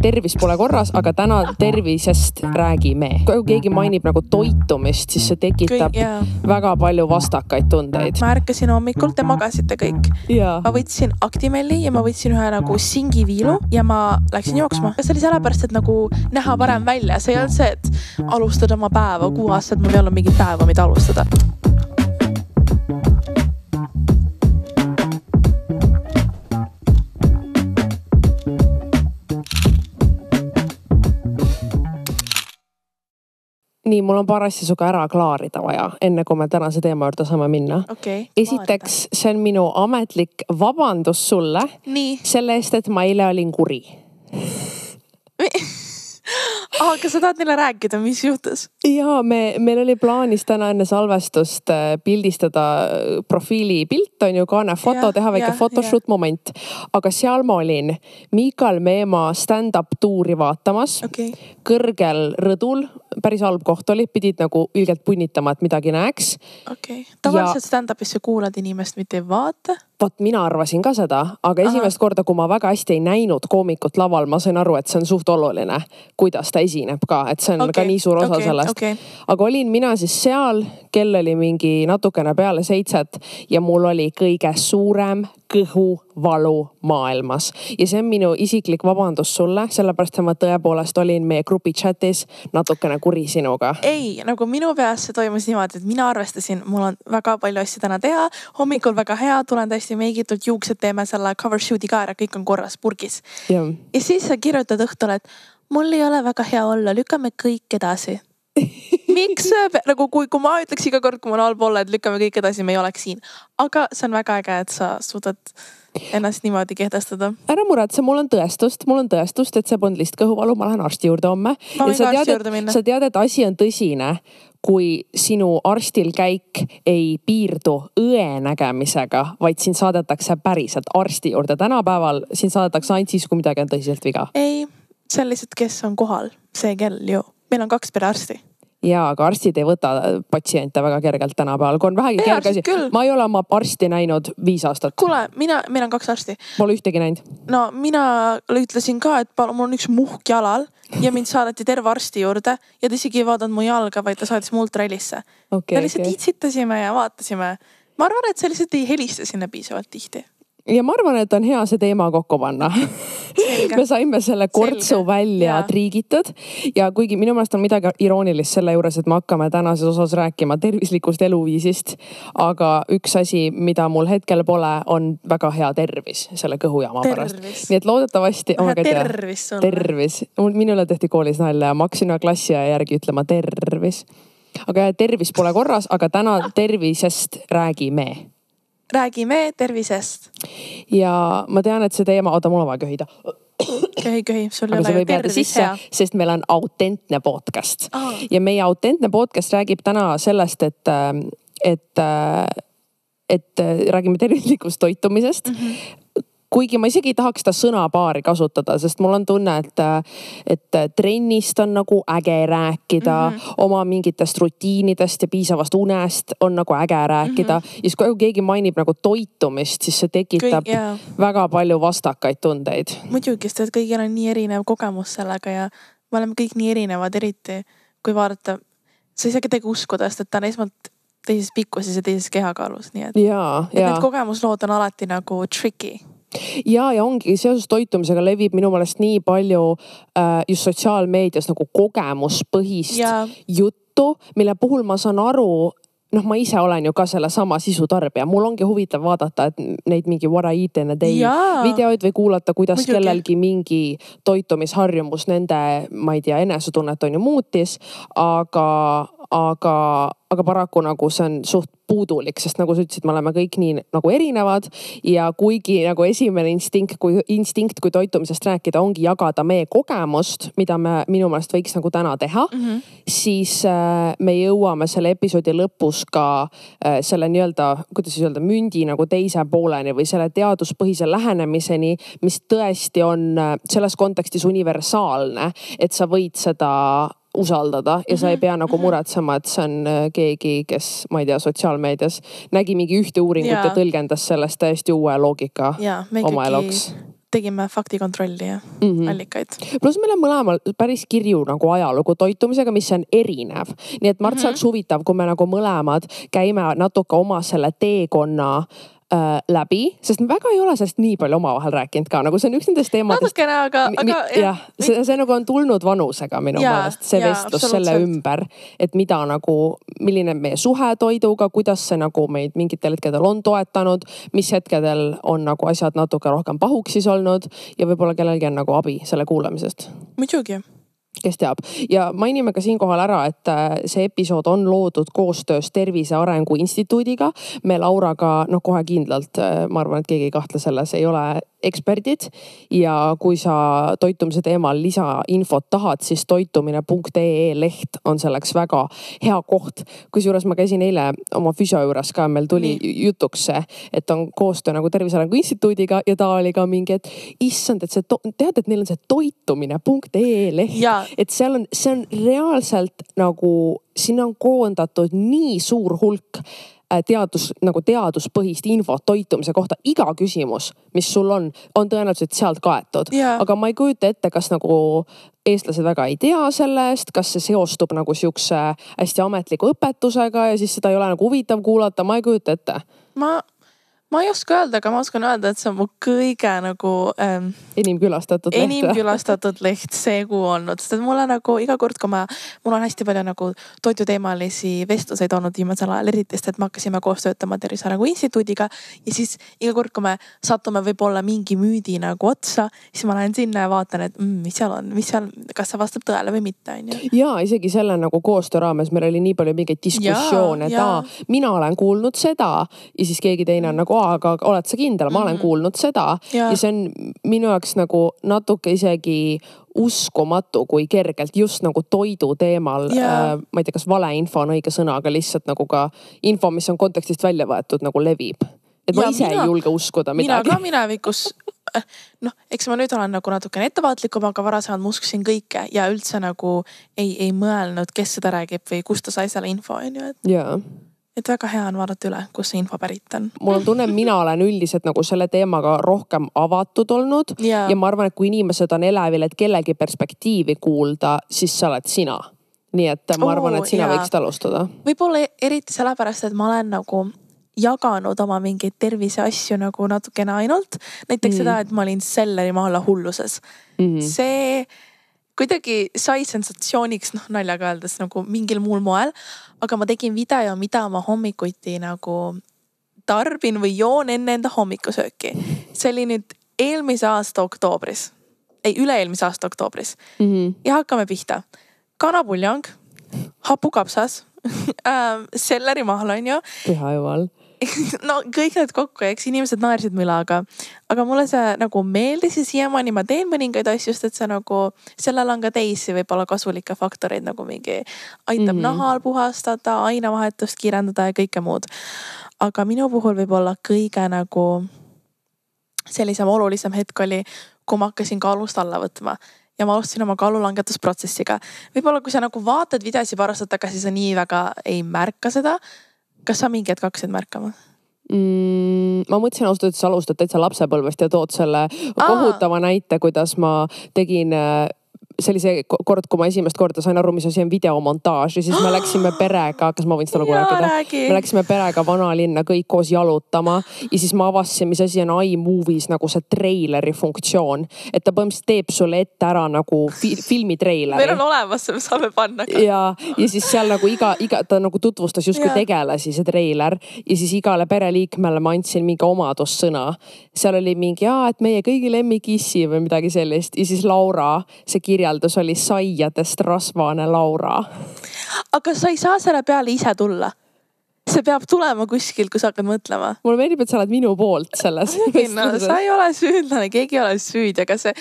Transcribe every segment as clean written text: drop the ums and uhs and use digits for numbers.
Tervis pole korras, aga täna tervisest räägime. Kui keegi mainib nagu toitumist, siis see tekitab väga palju vastakaid tundeid. Ma ärkasin hommikul, te magasite kõik. Ma võtsin Actimeli ja ma võtsin ühe nagu singiviilu ja ma läksin jooksma. See oli sellepärast, et nagu näha parem välja. See ei olnud see, et alustada oma päeva 6 aastat, mul ei olnud mingit päeva, mida alustada. Nii, mul on paar asja suga ära klaarida vaja, enne kui me tänase teema juurde saame minna. Esiteks, see on minu ametlik vabandus sulle selle eest, et ma eile olin kuri. Aga sa tahad neile rääkida, mis juhtus? Jaa, meil oli plaanis täna enne salvestust pildistada profiilipilt, on ju kaane foto, teha väike photoshoot moment. Aga seal ma olin Miikal Meemaa stand-up tuuri vaatamas, kõrgel rõdul, päris halb koht oli, pidid nagu ülgelt punnitama, et midagi näeks. Tavaliselt stand-upisse kuulad inimest, mitte ei vaata? Vot mina arvasin ka seda, aga esimest korda, kui ma väga hästi ei näinud koomikut laval, ma sain aru, et see on suht oluline, kuidas ta esineb ka, et see on ka nii suur osa sellest. Aga olin mina siis seal, kell oli mingi natukene peale 7 ja mul oli kõige suurem kõhuvalu maailmas. Ja see on minu isiklik vabandus sulle, sellepärast ma tõepoolest olin meie grupi chatis natukene kuri sinuga. Ei, nagu minu peas see toimus niimoodi, et mina arvestasin, mul on väga palju asju täna teha, hommikul väga hea, tulen täiesti meigitult, juuksed teeme selle cover shoot'i ka ära, kõik on korras purgis. Ja siis sa kirjutad õhtul, et mul ei ole väga hea olla, lükkame kõik edasi. Miks? Nagu kui ma ütleks iga kord, kui ma on halb olla, et lükkame kõik edasi, me ei oleks siin. Aga see on väga äge, et sa suudad ennast niimoodi kehtestada. Ära muretse, mul on tõestust, et see polnud lihtsalt kõhuvalu, ma lähen arsti juurde homme. Ma võin ka arsti juurde minna. Sa tead, et asi on tõsine, kui sinu arstil käik ei piirdu õe nägemisega, vaid siin saadetakse päriselt arsti juurde. Tänapäeval siin saadetakse ainult siis, kui midagi on tõsiselt viga. Ei, sellised, kes on kohal, see kell ju. Meil on 2 perearsti. Jaa, aga arstid ei võta patsiente väga kergelt tänapäeval. Kui on vähegi kerge asi. Ma ei ole oma arsti näinud 5 aastat. Kuule, meil on 2 arsti. Pole ühtegi näinud. No, mina ütlesin ka, et mul on üks muhk jalal ja mind saadeti terve arsti juurde ja ta isegi ei vaadanud mu jalga, vaid ta saatis mu ultrahellisse. Ja lihtsalt itsitasime ja vaatasime. Ma arvan, et see lihtsalt ei helista sinna piisavalt tihti. Ja ma arvan, et on hea see teema kokku panna. Me saime selle kortsu välja triigitud ja kuigi minu meelest on midagi iroonilist selle juures, et me hakkame tänases osas rääkima tervislikust eluviisist, aga üks asi, mida mul hetkel pole, on väga hea tervis selle kõhujaama pärast. Nii et loodetavasti... Tervis sulle. Tervis. Minule tehti koolis nalja ja ma hakkasin klassi järgi ütlema tervis. Aga tervis pole korras, aga täna tervisest räägime. Räägime tervisest. Ja ma tean, et see teema... Oota, mul on vaja köhida. Köhi, sul ei ole ju tervis hea. Sest meil on autentne podcast. Ja meie autentne podcast räägib täna sellest, et räägime tervislikust toitumisest. Kuigi ma isegi ei tahaks seda sõnapaari kasutada, sest mul on tunne, et trennist on nagu äge rääkida, oma mingitest rutiinidest ja piisavast unest on nagu äge rääkida. Ja kui keegi mainib nagu toitumist, siis see tekitab väga palju vastakaid tundeid. Muidugi, sest kõigil on nii erinev kogemus sellega ja me oleme kõik nii erinevad, eriti kui vaadata, sa ei saa kedagi uskuda, sest et ta on esmalt teises pikkuses ja teises kehakaalus. Nii et need kogemuslood on alati nagu tricky. Ja ongi seoses toitumisega levib minu meelest nii palju just sotsiaalmeedias nagu kogemuspõhist juttu, mille puhul ma saan aru, ma ise olen ju ka selle sama sisutarbija. Mul ongi huvitav vaadata, et neid mingi what I eat in a day videoid või kuulata, kuidas kellelgi mingi toitumisharjumus nende, ma ei tea, enesetunnet on ju muutis, aga paraku nagu see on suht puudulik, sest nagu sa ütlesid, me oleme kõik nii nagu erinevad ja kuigi nagu esimene instinkt, kui toitumisest rääkida, ongi jagada meie kogemust, mida me minu meelest võiks nagu täna teha, siis me jõuame selle episoodi lõpus ka selle nii-öelda, kuidas siis öelda, mündi nagu teise pooleni või selle teaduspõhise lähenemiseni, mis tõesti on selles kontekstis universaalne, et sa võid seda usaldada ja sa ei pea nagu muretsema, et see on keegi, kes, ma ei tea, sotsiaalmeedias nägi mingi ühte uuringut ja tõlgendas sellest täiesti uue loogika oma eluks. tegime faktikontrolli ja allikaid. Pluss meil on mõlemal päris kirju nagu ajalugu toitumisega, mis on erinev. Nii et Mart, see oleks huvitav, kui me nagu mõlemad käime natuke oma selle teekonna läbi, sest me väga ei ole sellest nii palju omavahel rääkinud ka, nagu see on üks nendest teemadest. Natukene, aga jah, see nagu on tulnud vanusega minu meelest, see vestlus selle ümber, et mida nagu, milline meie suhe toiduga, kuidas see nagu meid mingitel hetkedel on toetanud, mis hetkedel on nagu asjad natuke rohkem pahuksis olnud ja võib-olla kellelgi on nagu abi selle kuulamisest. Muidugi. Kes teab. Ja mainime ka siinkohal ära, et see episood on loodud koostöös Tervise Arengu Instituudiga. Me Lauraga, kohe kindlalt, ma arvan, et keegi ei kahtle selles, ei ole eksperdid. Ja kui sa toitumise teemal lisainfot tahad, siis toitumine.ee leht on selleks väga hea koht. Kusjuures ma käisin eile oma füsio juures ka, meil tuli jutuks see, et on koostöö nagu Tervise Arengu Instituudiga ja ta oli ka mingi, et issand, et tead, et neil on see toitumine.ee leht. Ja. Et see on reaalselt nagu, sinna on koondatud nii suur hulk teaduspõhist infot toitumise kohta. Iga küsimus, mis sul on tõenäoliselt sealt kaetud. Yeah. Aga ma ei kujuta ette, kas nagu eestlased väga ei tea sellest, kas see seostub nagu siukse hästi ametliku õpetusega ja siis seda ei ole nagu huvitav kuulata. Ma ei kujuta ette. Ma ei oska öelda, aga ma oskan öelda, et see on mu kõige nagu enim külastatud leht see kuu olnud. Sest mulle nagu iga kord, kui mul on hästi palju nagu toiduteemalisi vestluseid olnud viimasel ajal, eriti, et me hakkasime koos töötama Tervise Arengu Instituudiga ja siis iga kord, kui me satume võib-olla mingi müüdi nagu otsa, siis ma lähen sinna ja vaatan, et mis seal on, kas see vastab tõele või mitte. Ja isegi selle nagu koostöö raames meil oli nii palju mingeid diskussioone, et mina olen kuulnud seda ja siis keegi teine on nagu aga oled sa kindel, ma olen kuulnud seda ja see on minu jaoks nagu natuke isegi uskumatu, kui kergelt just nagu toidu teemal, ma ei tea, kas valeinfo on õige sõna, aga lihtsalt nagu ka info, mis on kontekstist välja võetud, nagu levib. Et ma ise ei julge uskuda midagi. Mina ka minevikus, eks ma nüüd olen nagu natukene ettevaatlikum, aga varasemalt ma usksin kõike ja üldse nagu ei mõelnud, kes seda räägib või kust ta sai selle info. Et väga hea on vaadata üle, kus see info pärit on. Mul on tunne, mina olen üldiselt nagu selle teemaga rohkem avatud olnud ja ma arvan, et kui inimesed on elevil, et kellegi perspektiivi kuulda, siis sa oled sina. Nii et ma arvan, et sina võiksid alustada. Võib-olla eriti sellepärast, et ma olen nagu jaganud oma mingeid tervise asju nagu natukene ainult. Näiteks seda, et ma olin selleri maala hulluses. See kuidagi sai sensatsiooniks, naljaga öeldes nagu mingil muul moel, aga ma tegin video, mida ma hommikuti nagu tarbin või joon enne enda hommikusööki. See oli nüüd üle-eelmise aasta oktoobris. Ja hakkame pihta. Kanapuljong, hapukapsas, sellerimahl on ju. Püha jumal. Kõik need kokku, eks inimesed naersid mülaga, aga mulle see nagu meeldis ja siiamaani ma teen mõningaid asju, sest et see nagu, sellel on ka teisi võib-olla kasulikke faktoreid, nagu mingi aitab nahal puhastada, ainevahetust kiirendada ja kõike muud. Aga minu puhul võib-olla kõige nagu sellisem olulisem hetk oli, kui ma hakkasin kaalust alla võtma. Ja ma alustasin oma kaalulangetusprotsessiga. Võib-olla kui sa nagu vaatad videosi paar aastat tagasi, sa nii väga ei märka seda. Kas sa mingi hetk hakkasid märkama? Ma mõtlesin ausalt, et sa alustad täitsa lapsepõlvest ja tood selle kohutava näite, kuidas ma tegin sellise kord, kui ma esimest korda sain aru, mis asi on videomontaaž ja siis me läksime perega, kas ma võin seda lugu rääkida? Me läksime perega vanalinna kõik koos jalutama ja siis ma avastasin, mis asi on iMovies nagu see treileri funktsioon, et ta põhimõtteliselt teeb sulle ette ära nagu filmitreileri. Meil on olemas, me saame panna. Ja siis seal nagu ta nagu tutvustas justkui tegelasi see treiler ja siis igale pereliikmele ma andsin mingi omadussõna. Seal oli mingi, et meie kõigi lemmikissi või midagi sellist ja siis Laura, see kirjeldus oli saiadest rasvane Laura. Aga sa ei saa selle peale ise tulla. See peab tulema kuskil, kui sa hakkad mõtlema. Mulle meeldib, et sa oled minu poolt selles. Sa ei ole süüdlane, keegi ei ole süüd, aga see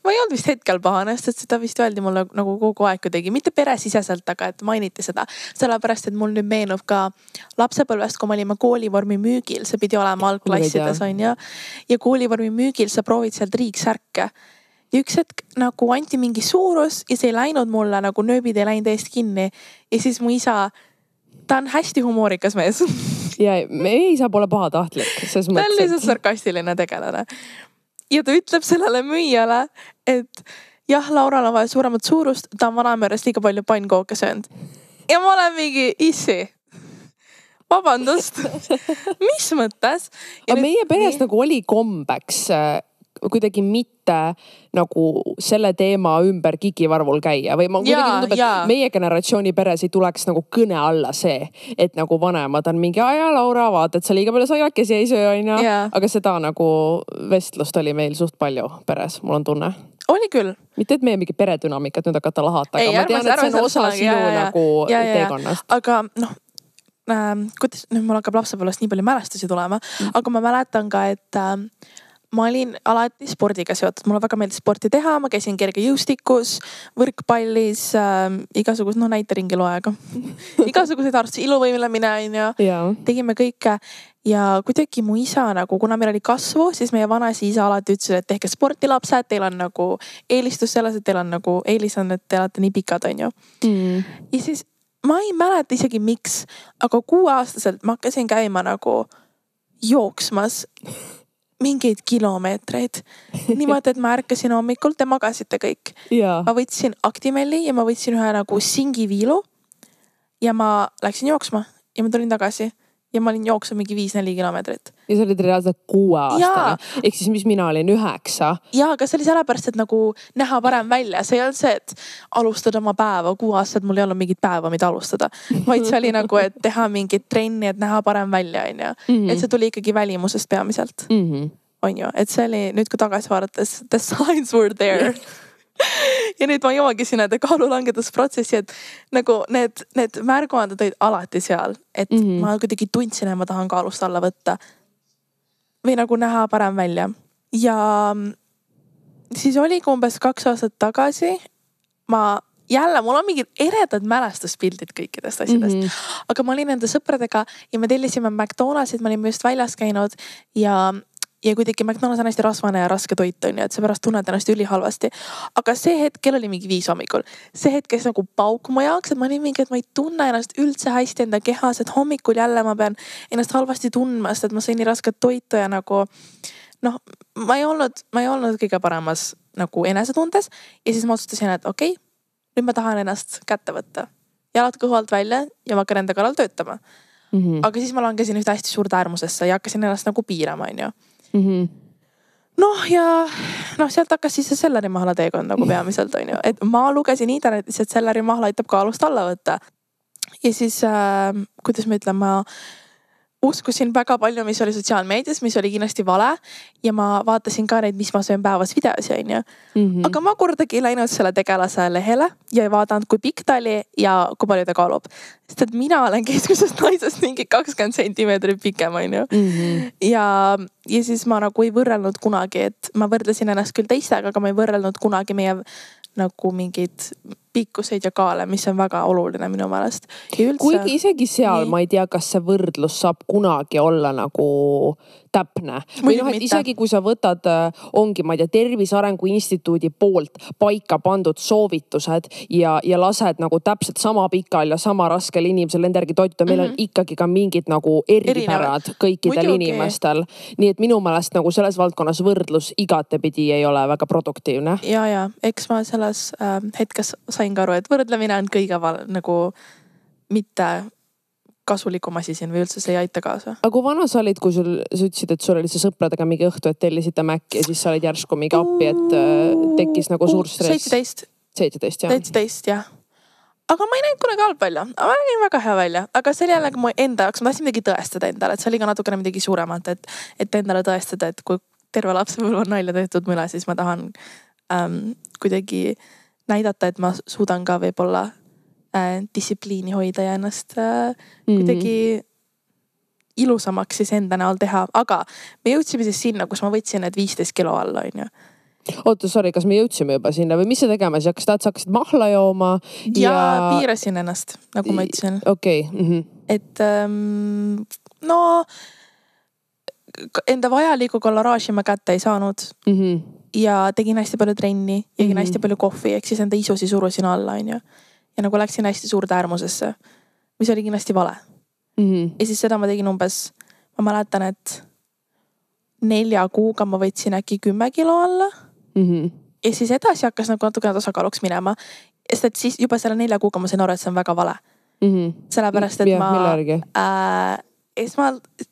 ma ei olnud vist hetkel pahane, sest seda vist öeldi mulle nagu kogu aeg kuidagi, mitte peresiseselt, aga et mainiti seda. Sellepärast, et mul nüüd meenub ka lapsepõlvest, kui me olime koolivormi müügil, see pidi olema algklassides on ja koolivormi müügil sa proovid sealt riiksärke. Ja üks hetk nagu anti mingi suurus ja see ei läinud mulle, nagu nööbid ei läinud eest kinni. Ja siis mu isa, ta on hästi humoorikas mees. ja ei saa pole pahatahtlik. Ta on lihtsalt sarkastiline tegelane. Ja ta ütleb sellele müüjale, et jah, Laural on vaja suuremat suurust, ta on Vanameres liiga palju pannkooke söönud. Ja ma olen mingi issi. Vabandust. Mis mõttes? Aga meie peres nagu oli kombeks kuidagi mitte nagu selle teema ümber kikivarvul käia või ma kuidagi tundub, et meie generatsiooni peres ei tuleks nagu kõne alla see, et nagu vanemad on mingi aja Laura, vaata, et sa liiga palju saiakesi ei söö, on ju. Aga seda nagu vestlust oli meil suht palju peres, mul on tunne. Oli küll. Mitte, et meie mingi peredünamikat nüüd hakata lahata, aga ma tean, et see on osa sinu nagu teekonnast. Aga noh, kuidas nüüd mul hakkab lapsepõlvest nii palju mälestusi tulema, aga ma mäletan ka, et ma olin alati spordiga seotud, mulle väga meeldis sporti teha, ma käisin kergejõustikus, võrkpallis, igasugust, näiteringi loega. Igasuguseid harrastusi, iluvõimlemine, tegime kõike. Ja kuidagi mu isa nagu, kuna meil oli kasvu, siis meie vanaisi isa alati ütles, et tehke sportilapsed, teil on nagu eelistus selles, et teil on nagu eelis on, et te olete nii pikad, on ju. Ja siis ma ei mäleta isegi miks, aga 6-aastaselt ma hakkasin käima nagu jooksmas mingeid kilomeetreid. Niimoodi, et ma ärkasin hommikul, te magasite kõik. Ma võtsin Actimeli ja ma võtsin ühe nagu singiviilu ja ma läksin jooksma ja ma tulin tagasi ja ma olin jooksnud mingi 5-4 kilomeetrit. Ja sa olid reaalselt 6-aastane. Ehk siis mis mina olin 9. Ja, aga see oli sellepärast, et nagu näha parem välja. See ei olnud see, et alustada oma päeva. 6 aastat mul ei olnud mingit päeva, mida alustada. Vaid see oli nagu, et teha mingit trenni, et näha parem välja. Et see tuli ikkagi välimusest peamiselt. On ju, et see oli nüüd, kui tagasi vaadates, the signs were there. Ja nüüd ma jõuagi sinna kaalulangetusprotsessi, et nagu need märguanded olid alati seal, et ma kuidagi tundsin, et ma tahan kaalust alla võtta või nagu näha parem välja. Ja siis oligi umbes 2 aastat tagasi, mul on mingid eredad mälestuspildid kõikidest asjadest, aga ma olin enda sõpradega ja me tellisime McDonald'sit, me olime just väljas käinud ja kuidagi McDonald's on hästi rasvane ja raske toit, on ju, et seepärast tunned ennast ülihalvasti. Aga see hetk, kell oli mingi 5 hommikul, see hetk käis nagu pauk mu jaoks, et ma olin mingi, et ma ei tunne ennast üldse hästi enda kehas, et hommikul jälle ma pean ennast halvasti tundma, sest et ma sõin nii rasket toitu ja nagu ma ei olnud kõige paremas nagu enesetundes ja siis ma otsustasin, et okei, nüüd ma tahan ennast kätte võtta. Jalad kõhu alt välja ja ma hakkan enda kallal töötama. Aga siis ma langesin ühte hästi suurde äärmusesse ja hakkasin ennast nagu piirama, on ju. Sealt hakkas siis see sellerimahla teekond nagu peamiselt, on ju. Et ma lugesin internetis, et sellerimahla aitab kaalust alla võtta. Ja siis, kuidas ma ütlen, ma uskusin väga palju, mis oli sotsiaalmeedias, mis oli kindlasti vale. Ja ma vaatasin ka neid, mis ma söön päevas videos, on ju. Aga ma kordagi ei läinud selle tegelase lehele ja ei vaadanud, kui pikk ta oli ja kui palju ta kaalub. Sest et mina olen keskmisest naisest mingi 20 sentimeetrit pikem, on ju. Ja siis ma nagu ei võrrelnud kunagi, et ma võrdlesin ennast küll teistega, aga ma ei võrrelnud kunagi meie nagu mingid pikkuseid ja kaale, mis on väga oluline minu meelest. Kuigi isegi seal ma ei tea, kas see võrdlus saab kunagi olla nagu täpne. Või et isegi kui sa võtad, ongi, ma ei tea, Tervise Arengu Instituudi poolt paika pandud soovitused ja lased nagu täpselt sama pikal ja sama raskel inimesel enda järgi toituda, meil on ikkagi ka mingid nagu eripärad kõikidel inimestel. Nii et minu meelest nagu selles valdkonnas võrdlus igatepidi ei ole väga produktiivne. Ja, eks ma selles hetkes sain ka aru, et võrdlemine on kõige nagu mitte kasulikum asi siin või üldse see ei aita kaasa. Aga kui vana sa olid, kui sa ütlesid, et sul oli see sõpradega mingi õhtu, et tellisite Maci ja siis sa olid järsku mingi appi, et tekkis nagu suur stress? 17, jah. 17, jah. Aga ma ei näinud kunagi halb välja. Ma näin väga hea välja. Aga see oli jälle mu enda jaoks. Ma tahtsin midagi tõestada endale. Et see oli ka natukene midagi suuremat. Et endale tõestada, et kui terve lapsepõlv on nalja tehtud mõle, siis ma tahan kuidagi näidata, et ma suudan ka võib-olla distsipliini hoida ja ennast kuidagi ilusamaks siis enda näol teha. Aga me jõudsime siis sinna, kus ma võtsin need 15 kilo alla, on ju. Oota, sorry, kas me jõudsime juba sinna või mis sa tegema siis? Kas hakkasid mahla jooma? Ja piirasin ennast, nagu ma ütlesin. Okei. Et enda vajaliku koloraaži ma kätte ei saanud. Ja tegin hästi palju trenni, jõgin hästi palju kohvi, ehk siis enda isusi surusin alla, on ju. Ja nagu läksin hästi suurde äärmusesse, mis oli kindlasti vale. ja siis seda ma tegin umbes, ma mäletan, et 4 kuuga ma võtsin äkki 10 kilo alla. Ja siis edasi hakkas nagu natukene tasakaaluks minema. Sest et siis juba selle 4 kuuga ma sain aru, et see on väga vale. Sellepärast, et esmalt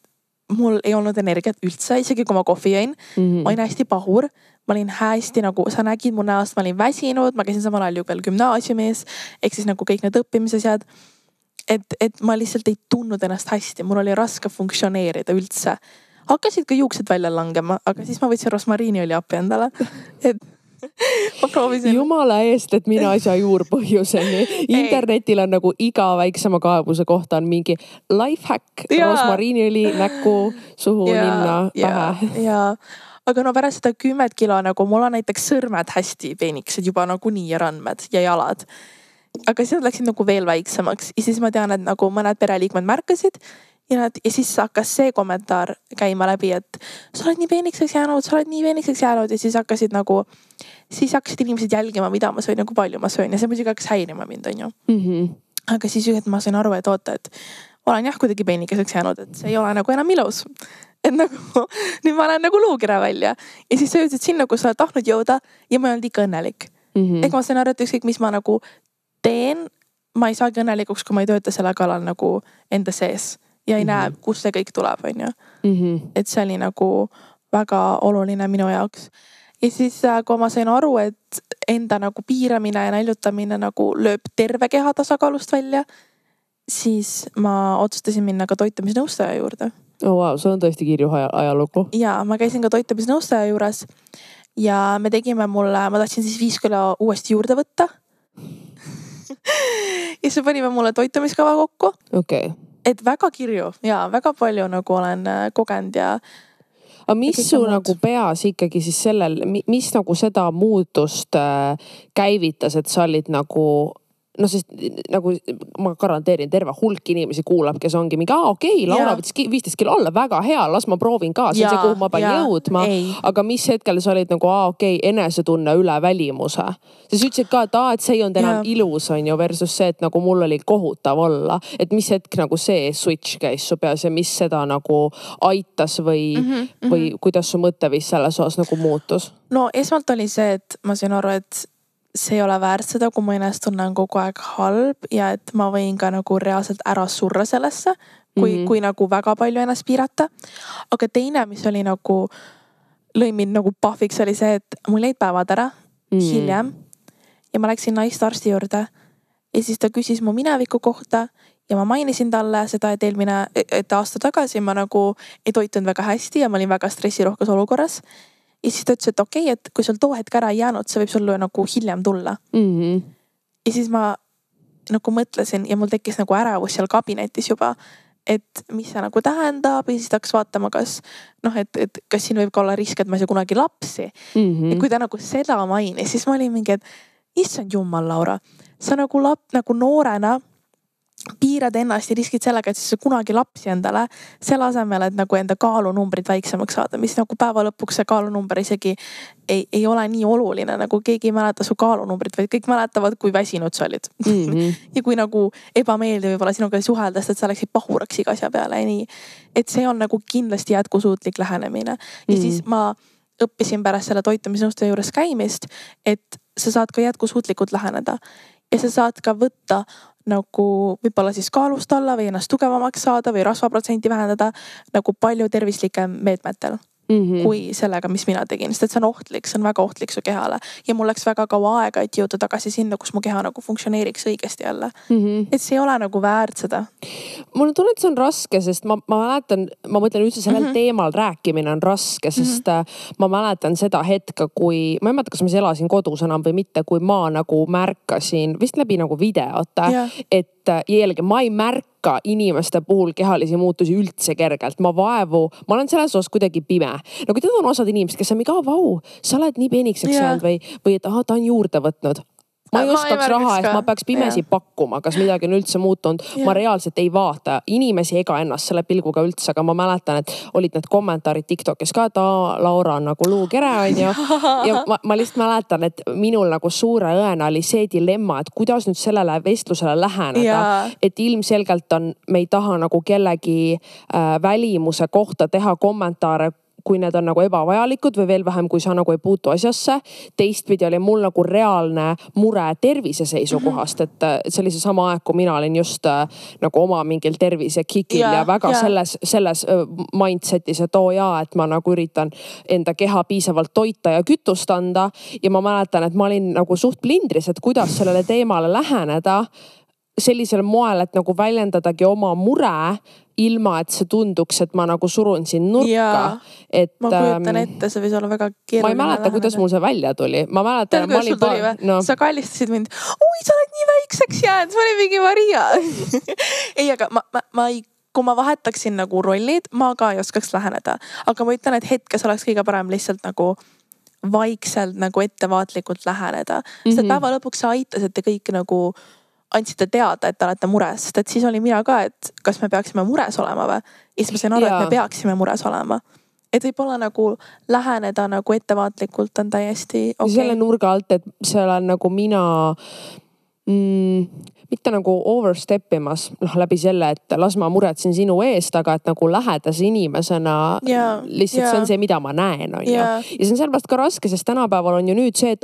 mul ei olnud energiat üldse, isegi kui ma kohvi jõin. Ma olin hästi pahur. Ma olin hästi nagu, sa nägid mu näost, ma olin väsinud, ma käisin samal ajal ju veel gümnaasiumis, ehk siis nagu kõik need õppimisasjad. Et ma lihtsalt ei tundnud ennast hästi, mul oli raske funktsioneerida üldse. Hakkasid ka juuksed välja langema, aga siis ma võtsin rosmariiniõli appi endale. Et ma proovisin. Jumala eest, et mina asja juurpõhjuseni. Internetil on nagu iga väiksema kaebuse kohta on mingi lifehack, rosmariiniõli, näkku, suhu, ninna, pähe. Aga no pärast seda 10 kilo nagu mul on näiteks sõrmed hästi peenikesed juba nagu nii ja randmed ja jalad. Aga siis nad läksid nagu veel väiksemaks ja siis ma tean, et nagu mõned pereliikmed märkasid ja siis hakkas see kommentaar käima läbi, et sa oled nii peenikeseks jäänud ja siis hakkasid inimesed jälgima, mida ma söön ja kui palju ma söön ja see muidugi hakkas häirima mind, on ju. Aga siis ma sain aru, et oota, et olen jah kuidagi peenikeseks jäänud, et see ei ole nagu enam ilus. Et nagu, nüüd ma olen nagu luukira välja ja siis sa jõudsid sinna, kus sa oled tahtnud jõuda ja ma ei olnud ikka õnnelik. Ehk ma sain aru, et ükskõik, mis ma nagu teen, ma ei saagi õnnelikuks, kui ma ei tööta selle kallal nagu enda sees ja ei näe, kust see kõik tuleb, on ju. Et see oli nagu väga oluline minu jaoks. Ja siis, kui ma sain aru, et enda nagu piiramine ja näljutamine nagu lööb terve keha tasakaalust välja, siis ma otsustasin minna ka toitumisnõustaja juurde. Oh wow, see on tõesti kirju ajalugu. Ja ma käisin ka toitumisnõustaja juures ja me tegime ma tahtsin siis 5 kilo uuesti juurde võtta. Ja siis panime mulle toitumiskava kokku. Okay. Et väga kirju ja väga palju nagu olen kogenud ja. Aga mis su nagu peas ikkagi siis mis nagu seda muutust käivitas, et sa olid nagu no sest nagu ma garanteerin, terve hulk inimesi kuulab, kes ongi mingi, okei, Laura võttis 15 kilo alla, väga hea, las ma proovin ka, see on see, kuhu ma pean jõudma. Aga mis hetkel sa olid nagu, okei, enesetunne üle välimuse. Sa ütlesid ka, et see ei olnud enam ilus, on ju, versus see, et nagu mul oli kohutav olla. Et mis hetk nagu see switch käis su peas ja mis seda nagu aitas või kuidas su mõtteviis selles osas nagu muutus? No esmalt oli see, et ma sain aru, et see ei ole väärt seda, kui ma ennast tunnen kogu aeg halb ja et ma võin ka nagu reaalselt ära surra sellesse, kui nagu väga palju ennast piirata. Aga teine, mis oli nagu, lõi mind nagu pahviks, oli see, et mul jäid päevad ära hiljem ja ma läksin naistarsti juurde ja siis ta küsis mu mineviku kohta ja ma mainisin talle seda, et aasta tagasi ma nagu ei toitunud väga hästi ja ma olin väga stressirohkes olukorras. Ja siis ta ütles, et okei, et kui sul too hetk ära ei jäänud, see võib sulle nagu hiljem tulla. Ja siis ma nagu mõtlesin ja mul tekkis nagu ärevus seal kabinetis juba, et mis see nagu tähendab ja siis tahaks vaatama, kas kas siin võib ka olla risk, et ma ei saa kunagi lapsi. Ja kui ta nagu seda mainis, siis ma olin mingi, et issand jumal, Laura, sa nagu noorena piirad ennast ja riskid sellega, et siis kunagi lapsi endale selle asemel, et nagu enda kaalunumbrid väiksemaks saada, mis nagu päeva lõpuks see kaalunumber isegi ei ole nii oluline, nagu keegi ei mäleta su kaalunumbrit, vaid kõik mäletavad, kui väsinud sa olid. Ja kui nagu ebameeldiv võib-olla sinuga suhelda, sest et sa läksid pahuraks iga asja peale ja nii. Et see on nagu kindlasti jätkusuutlik lähenemine. Ja siis ma õppisin pärast selle toitumisnõustaja juures käimist, et sa saad ka jätkusuutlikult läheneda ja sa saad ka võtta nagu võib-olla siis kaalust alla või ennast tugevamaks saada või rasvaprotsenti vähendada nagu palju tervislikem meetmetel kui sellega, mis mina tegin. Sest et see on ohtlik, see on väga ohtlik su kehale. Ja mul läks väga kaua aega, et jõuda tagasi sinna, kus mu keha nagu funktsioneeriks õigesti jälle. Et see ei ole nagu väärt seda. Mul tunne, et see on raske, sest ma mäletan, ma mõtlen üldse sellel teemal rääkimine on raske, sest ma mäletan seda hetke, kui, ma ei mäleta, kas ma elasin kodus enam või mitte, kui ma nagu märkasin, vist läbi nagu videote, et jällegi ma ei märka inimeste puhul kehalisi muutusi üldse kergelt. Ma olen selles osas kuidagi pime. Nagu tead on osad inimesed, kes on mingi, vau, sa oled nii peenikseks jäänud või et ta on juurde võtnud. ma ei ostaks raha eest, ma peaks pimesi pakkuma, kas midagi on üldse muutunud. Ma reaalselt ei vaata inimesi ega ennast selle pilguga üldse, aga ma mäletan, et olid need kommentaarid TikTokis ka, et Laura on nagu luukere on ju. Ja ma lihtsalt mäletan, et minul nagu suure õena oli see dilemma, et kuidas nüüd sellele vestlusele läheneda, et ilmselgelt me ei taha nagu kellegi välimuse kohta teha kommentaare, kui need on nagu ebavajalikud või veel vähem, kui sa nagu ei puutu asjasse. Teistpidi oli mul nagu reaalne mure tervise seisukohast, et see oli see sama aeg, kui mina olin just nagu oma mingil tervise kikil ja väga selles mindsetis, et et ma nagu üritan enda keha piisavalt toita ja kütust anda. Ja ma mäletan, et ma olin nagu suht plindris, et kuidas sellele teemale läheneda sellisel moel, et nagu väljendadagi oma mure, ilma et see tunduks, et ma nagu surun siin nurka. Et, ma kujutan ette, see võis olla väga keeruline. Ma ei mäleta, kuidas mul see välja tuli. Ma mäletan, ma olin sa kallistasid mind. Oi, sa oled nii väikseks jäänud, ma olin mingi Maria. Ei, aga kui ma vahetaksin nagu rollid, ma ka ei oskaks läheneda. Aga ma ütlen, et hetkes oleks kõige parem lihtsalt nagu vaikselt nagu ettevaatlikult läheneda. Sest päeva lõpuks sa aitasite kõik nagu andsite teada, et te olete mures, sest et siis oli mina ka, et kas me peaksime mures olema või? Ja siis ma sain aru, et me peaksime mures olema. Et võib-olla nagu läheneda nagu ettevaatlikult on täiesti okay. Selle nurga alt, et seal on nagu mina mitte nagu overstep imas, läbi selle, et las ma muretsen sinu eest, aga et nagu lähedase inimesena lihtsalt see on see, mida ma näen, on ju. Ja see on sellepärast ka raske, sest tänapäeval on ju nüüd see, et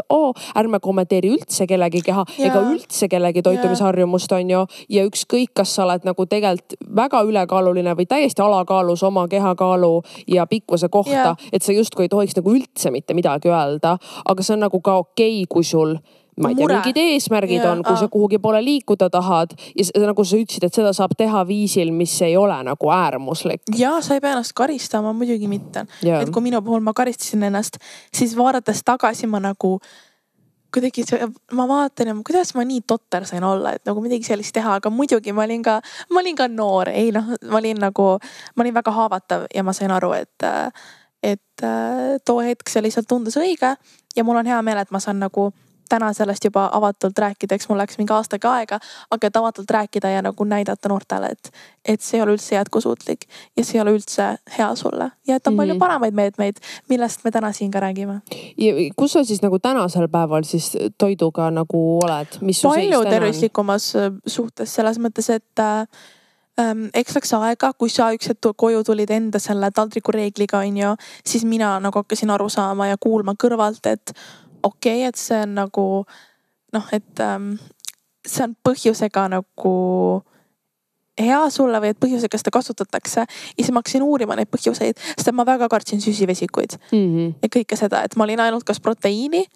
ärme kommenteeri üldse kellegi keha ega üldse kellegi toitumisharjumust, on ju. Ja ükskõik, kas sa oled nagu tegelikult väga ülekaaluline või täiesti alakaalus oma kehakaalu ja pikkuse kohta, et sa justkui ei tohiks nagu üldse mitte midagi öelda, aga see on nagu ka okei, kui sul ma ei tea, mingid eesmärgid on, kui sa kuhugi poole liikuda tahad ja nagu sa ütlesid, et seda saab teha viisil, mis ei ole nagu äärmuslik. Ja sa ei pea ennast karistama, muidugi mitte. Et kui minu puhul ma karistasin ennast, siis vaadates tagasi ma nagu kuidagi, ma vaatan ja kuidas ma nii totter sain olla, et nagu midagi sellist teha, aga muidugi ma olin ka noor, ma olin väga haavatav ja ma sain aru, et too hetk see lihtsalt tundus õige ja mul on hea meel, et ma saan nagu täna sellest juba avatult rääkida, eks mul läks mingi aastaga aega, aga et avatult rääkida ja nagu näidata noortele, et see ei ole üldse jätkusuutlik ja see ei ole üldse hea sulle. Ja et on palju paremaid meetmeid, millest me täna siin ka räägime. Ja kus sa siis nagu tänasel päeval siis toiduga nagu oled? Palju tervislikumas suhtes selles mõttes, et eks läks aega, kui sa üks hetk koju tulid enda selle taldriku reegliga, on ju, siis mina nagu hakkasin aru saama ja kuulma kõrvalt, et okei, et see on nagu et see on põhjusega nagu hea sulle või et põhjusega seda kasutatakse. Ja siis ma hakkasin uurima neid põhjuseid, sest ma väga kartsin süsivesikuid ja kõike seda, et ma olin ainult kas proteiini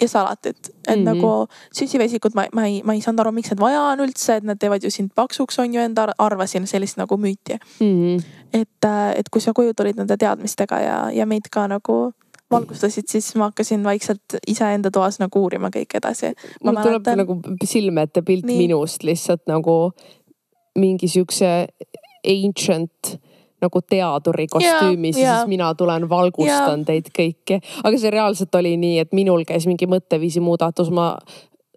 ja salatit. Et nagu süsivesikud ma ei saanud aru, miks need vaja on üldse, et need teevad ju sind paksuks, on ju, enda arvasin sellist nagu müüti. Et kui sa koju tulid nende teadmistega ja meid ka nagu valgustasid, siis ma hakkasin vaikselt iseenda toas nagu uurima kõik edasi. Mul tuleb nagu silme ette pilt minust lihtsalt nagu mingi siukse ancient nagu teaduri kostüümis ja siis mina tulen valgustan teid kõiki. Aga see reaalselt oli nii, et minul käis mingi mõtteviisi muudatus. Ma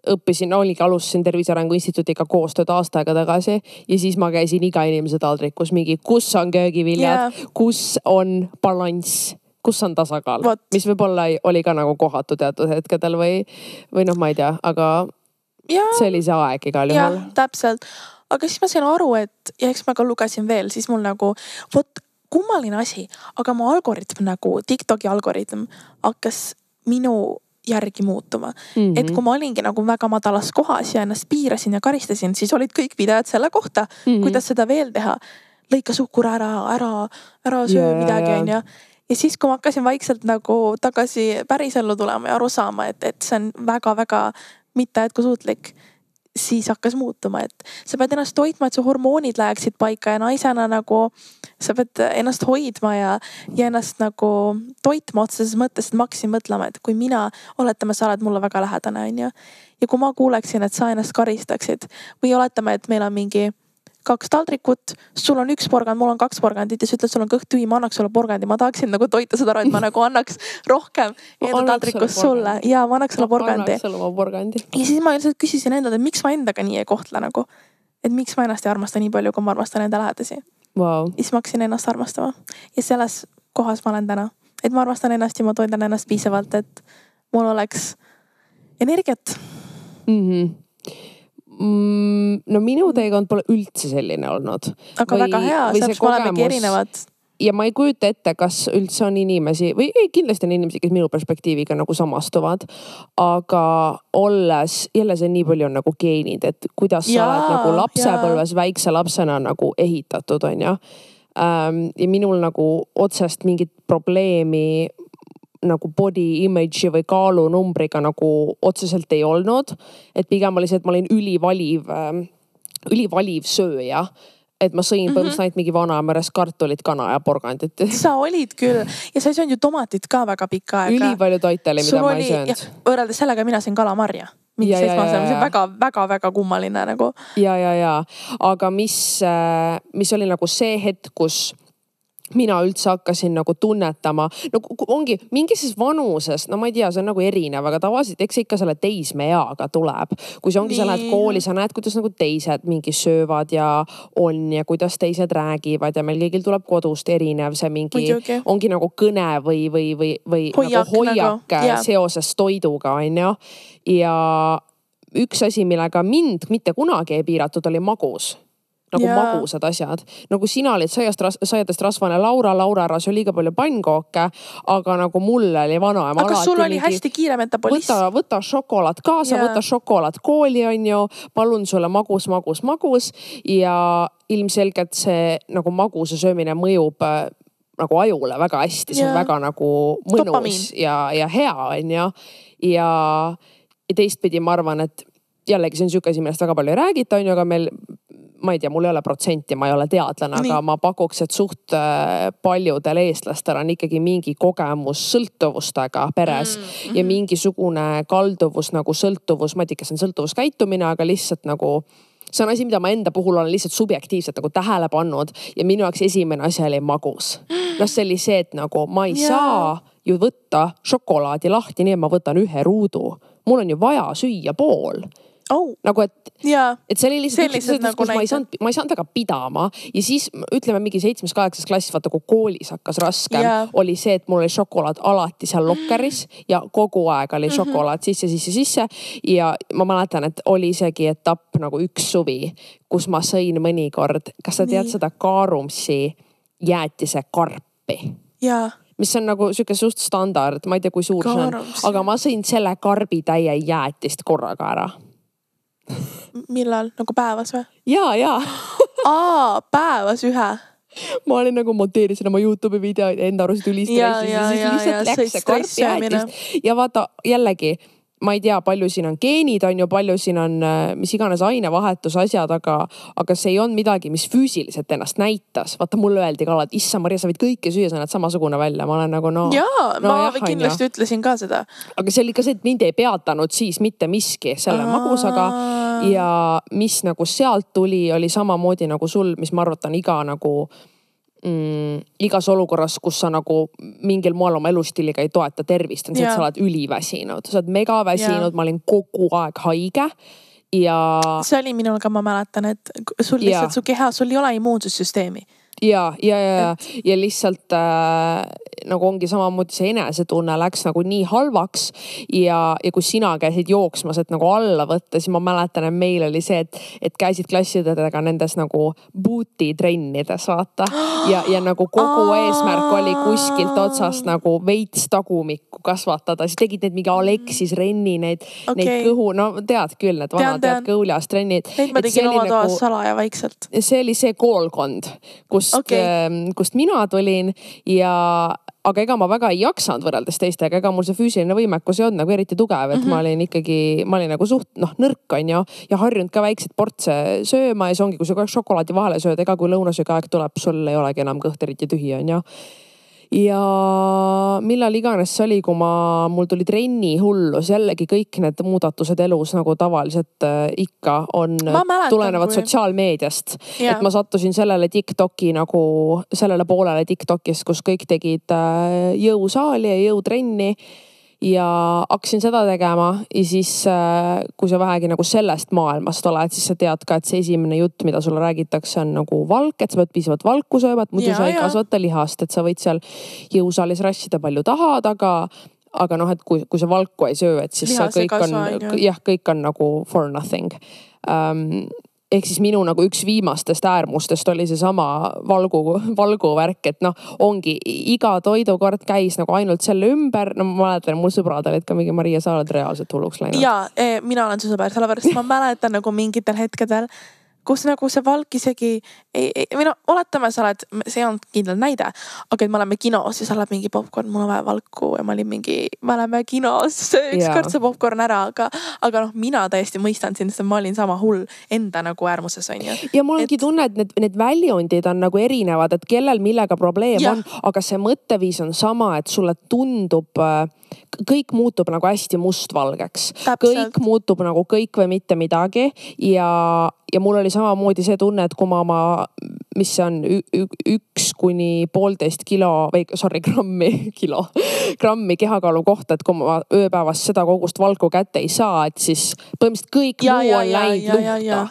alustasin Tervise Arengu Instituudiga koostööd aasta aega tagasi ja siis ma käisin iga inimese taldrikus mingi, kus on köögiviljad, kus on balanss, kus on tasakaal, mis võib-olla oli ka nagu kohatu teatud hetkedel või ma ei tea, aga see oli see aeg igal juhul. Jah, täpselt. Aga siis ma sain aru, et ja eks ma ka lugesin veel, siis mul nagu, kummaline asi, aga mu algoritm nagu, TikToki algoritm hakkas minu järgi muutuma. Et kui ma olingi nagu väga madalas kohas ja ennast piirasin ja karistasin, siis olid kõik videod selle kohta, kuidas seda veel teha. Lõika suhkur ära söö midagi, on ju. Ja siis, kui ma hakkasin vaikselt nagu tagasi pärisellu tulema ja aru saama, et see on väga-väga mitte jätkusuutlik, siis hakkas muutuma, et sa pead ennast toitma, et su hormoonid läheksid paika ja naisena nagu sa pead ennast hoidma ja ennast nagu toitma otseses mõttes, et ma hakkasin mõtlema, et kui mina, oletame, sa oled mulle väga lähedane, on ju. Ja kui ma kuuleksin, et sa ennast karistaksid või oletame, et meil on mingi 2 taldrikut, sul on 1 porgand, mul on 2 porgandit ja sa ütled, sul on kõht tühi, ma annaks sulle porgandi, ma tahaksin nagu toita seda ära, et ma nagu annaks rohkem enda taldrikust sulle ja ma annaks sulle porgandi. Ja siis ma lihtsalt küsisin endalt, et miks ma endaga nii ei kohtle nagu, et miks ma ennast ei armasta nii palju, kui ma armastan enda lähedasi. Wow. Ja siis ma hakkasin ennast armastama ja selles kohas ma olen täna, et ma armastan ennast ja ma toidan ennast piisavalt, et mul oleks energiat. No minu teekond pole üldse selline olnud. Aga väga hea, sellepärast me olemegi erinevad. Ja ma ei kujuta ette, kas üldse on inimesi, või kindlasti on inimesi, kes minu perspektiiviga nagu samastuvad, aga olles, jälle see nii palju on nagu geenid, et kuidas sa oled nagu lapsepõlves väikse lapsena nagu ehitatud, on ju. Ja minul nagu otsest mingit probleemi nagu body image'i või kaalunumbriga nagu otseselt ei olnud. Et pigem oli see, et ma olin ülivaliv sööja. Et ma sõin põhimõtteliselt ainult mingi Vanameres kartulit, kana ja porgandit. Sa olid küll. Ja sa ei söönud ju tomatit ka väga pikka aega. Ülipalju toite oli, mida ma ei söönud. Võrreldes sellega mina sõin kalamarja. Mingi 7 aastane, see on väga kummaline nagu. Ja. Aga mis oli nagu see hetk, kus mina üldse hakkasin nagu tunnetama, no ongi mingises vanuses, no ma ei tea, see on nagu erinev, aga tavaliselt eks ikka selle teismeeaga tuleb. Kui see ongi, sa lähed kooli, sa näed, kuidas nagu teised mingi söövad ja on ja kuidas teised räägivad ja meil kõigil tuleb kodust erinev see mingi, ongi nagu kõne või hoiak seoses toiduga, on ju. Ja üks asi, millega mind mitte kunagi ei piiratud, oli magus. Nagu magusad asjad. Nagu sina olid saiadest rasvane Laura ras oli liiga palju pannkooke, aga nagu mulle oli vana. Aga sul oli hästi kiire metabolism. Võta šokolaad kaasa, võta šokolaad kooli, on ju. Palun sulle magus. Ja ilmselgelt see nagu maguse söömine mõjub nagu ajule väga hästi. See on väga nagu mõnus ja hea, on ju. Ja teistpidi ma arvan, et jällegi see on siuke asi, millest väga palju ei räägita, on ju, aga meil ma ei tea, mul ei ole protsenti, ma ei ole teadlane, aga ma pakuks, et suht paljudel eestlastel on ikkagi mingi kogemus sõltuvustega peres ja mingisugune kalduvus nagu sõltuvus, ma ei tea, kas on sõltuvuskäitumine, aga lihtsalt nagu see on asi, mida ma enda puhul olen lihtsalt subjektiivselt nagu tähele pannud ja minu jaoks esimene asi oli magus. No see oli see, et nagu ma ei saa ju võtta šokolaadi lahti, nii et ma võtan 1 ruudu. Mul on ju vaja süüa pool. Nagu, et see oli lihtsalt nagu ma ei saanud väga pidama ja siis ütleme mingi 7.-8. klassis, vaata kui koolis hakkas raskem, oli see, et mul oli šokolaad alati seal lokkeris ja kogu aeg oli šokolaad sisse ja ma mäletan, et oli isegi etapp nagu 1 suvi, kus ma sõin mõnikord, kas sa tead seda Kaarumsi jäätise karpi? Mis on nagu siuke suht standard, ma ei tea, kui suur see on, aga ma sõin selle karbitäie jäätist korraga ära. Millal? Nagu päevas või? Ja. Päevas 1. Ma olin nagu monteerisin oma YouTube'i videoid enda arust ülistressis ja siis lihtsalt läks see karpi jäätist. Ja vaata jällegi, ma ei tea, palju siin on geenid, on ju, palju siin on mis iganes ainevahetus asjad, aga see ei olnud midagi, mis füüsiliselt ennast näitas. Vaata, mulle öeldi ka, et issa Maria, sa võid kõike süüa, sa näed samasugune välja. Ma olen nagu ma kindlasti ütlesin ka seda. Aga see oli ka see, et mind ei peatanud siis mitte miski selle magusaga ja mis nagu sealt tuli, oli samamoodi nagu sul, mis ma arvatan iga nagu igas olukorras, kus sa nagu mingil moel oma elustiiliga ei toeta tervist, on see, et sa oled üliväsinud. Sa oled megaväsinud, ma olin kogu aeg haige ja... See oli minul ka, ma mäletan, et sul lihtsalt su keha, sul ei ole immuunsussüsteemi. Ja lihtsalt nagu ongi samamoodi see enesetunne läks nagu nii halvaks ja kui sina käisid jooksmas, et nagu alla võtta, siis ma mäletan, et meil oli see, et käisid klassidega nendes nagu booty trennides, vaata. Ja nagu kogu eesmärk oli kuskilt otsast nagu veits tagumikku kasvatada. Siis tegid need mingi Alexis Renni, neid kõhu, no tead küll, need vanad kõuliast trennid. Neid ma tegin oma toas salaja vaikselt. See oli see koolkond, kust mina tulin aga ega ma väga ei jaksanud võrreldes teistega, ega mul see füüsiline võimekus ei olnud nagu eriti tugev, et ma olin nagu suht nõrk, on ju, ja harjunud ka väikseid portse sööma ja see ongi, kui sa šokolaadi vahele sööd, ega kui lõunasööga aeg tuleb, sul ei olegi enam kõht eriti tühi, on ju. ja millal iganes see oli, kui mul tuli trenni hullus, jällegi kõik need muudatused elus nagu tavaliselt ikka on, tulenevad sotsiaalmeediast. Et ma sattusin sellele TikToki nagu, sellele poolele TikTokist, kus kõik tegid jõusaali ja jõutrenni. Ja hakkasin seda tegema ja siis, kui sa vähegi nagu sellest maailmast oled, siis sa tead ka, et see esimene jutt, mida sulle räägitakse, on nagu valk, et sa pead piisavalt valku sööma, et muidu sa ei kasvata lihast, et sa võid seal jõusaalis rassida palju tahad, aga noh, et kui sa valku ei söö, et siis kõik on nagu for nothing. Ehk siis minu nagu üks viimastest äärmustest oli see sama valgu värk, et noh, ongi iga toidukord käis nagu ainult selle ümber. No ma mäletan, mul sõbrad olid ka mingi Maria, sa oled reaalselt hulluks läinud. Ja, mina olen su sõber, sellepärast ma mäletan nagu mingitel hetkedel, kus nagu see valk isegi või no oletame, sa oled, see on kindel näide, aga et me oleme kinos ja sa oled mingi popcorn, mul on vaja valku ja ma olin mingi, me oleme kinos, ükskord see popcorn ära, aga noh, mina täiesti mõistan sind, sest ma olin sama hull enda nagu äärmuses on ju. Ja mul ongi tunne, et need väljundid on nagu erinevad, et kellel millega probleem on, aga see mõtteviis on sama, et sulle tundub, kõik muutub nagu hästi mustvalgeks. Kõik muutub nagu kõik või mitte midagi ja mul oli samamoodi see tunne, et kui ma oma, mis see on 1–1,5 kilo või grammi kehakaalu kohta, et kui ma ööpäevas seda kogust valku kätte ei saa, et siis põhimõtteliselt kõik muu on läinud luhta.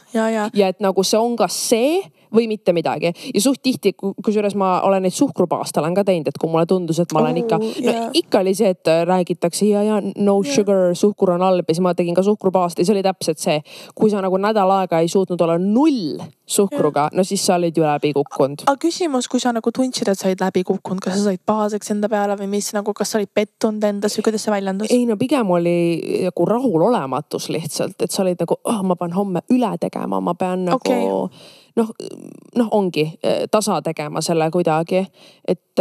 Ja et nagu see on kas see või mitte midagi. Ja suht tihti, kusjuures ma olen neid suhkrupaasta olen ka teinud, et kui mulle tundus, et ma olen ikka oli see, et räägitakse ja no sugar, suhkur on halb ja siis ma tegin ka suhkrupaasta ja see oli täpselt see, kui sa nagu nädal aega ei suutnud olla 0 suhkruga, no siis sa olid ju läbi kukkunud. Aga küsimus, kui sa nagu tundsid, et sa olid läbi kukkunud, kas sa said pahaseks enda peale või mis, nagu kas sa olid pettunud endas või kuidas see väljendus? Ei no pigem oli nagu rahulolematus lihtsalt, et sa olid nagu, ma pean homme üle tegema, ma pean nagu noh, ongi tasa tegema selle kuidagi, et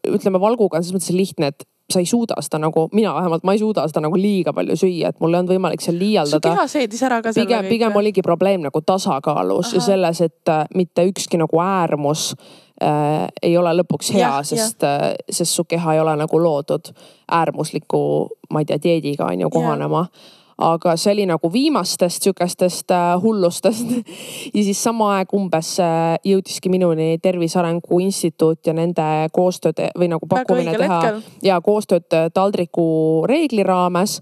ütleme valguga on selles mõttes lihtne, et sa ei suuda seda nagu, mina vähemalt, ma ei suuda seda nagu liiga palju süüa, et mul ei olnud võimalik seal liialdada. Su keha seedis ära ka selle pigem oligi probleem nagu tasakaalus ja selles, et mitte ükski nagu äärmus ei ole lõpuks hea, sest su keha ei ole nagu loodud äärmusliku, ma ei tea, dieediga on ju kohanema. Aga see oli nagu viimastest sükestest hullustest ja siis sama aeg umbes jõudiski minuni Tervise Arengu Instituut ja nende koostööd või nagu pakkumine teha ja koostööd Taldriku reegli raames,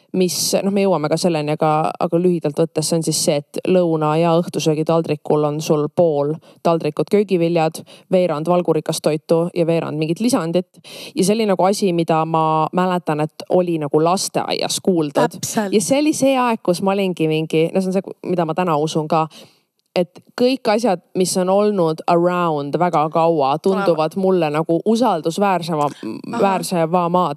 mis noh, me jõuame ka selleni, aga lühidalt võttes see on siis see, et lõuna ja õhtusöögi taldrikul on sul pool taldrikut köögiviljad, veerand valgurikast toitu ja veerand mingit lisandit. Ja see oli nagu asi, mida ma mäletan, et oli nagu lasteaias kuuldud. Ja see oli see aeg, kus ma olingi mingi, no see on see, mida ma täna usun ka, et kõik asjad, mis on olnud around väga kaua, tunduvad mulle nagu usaldusväärsemaad,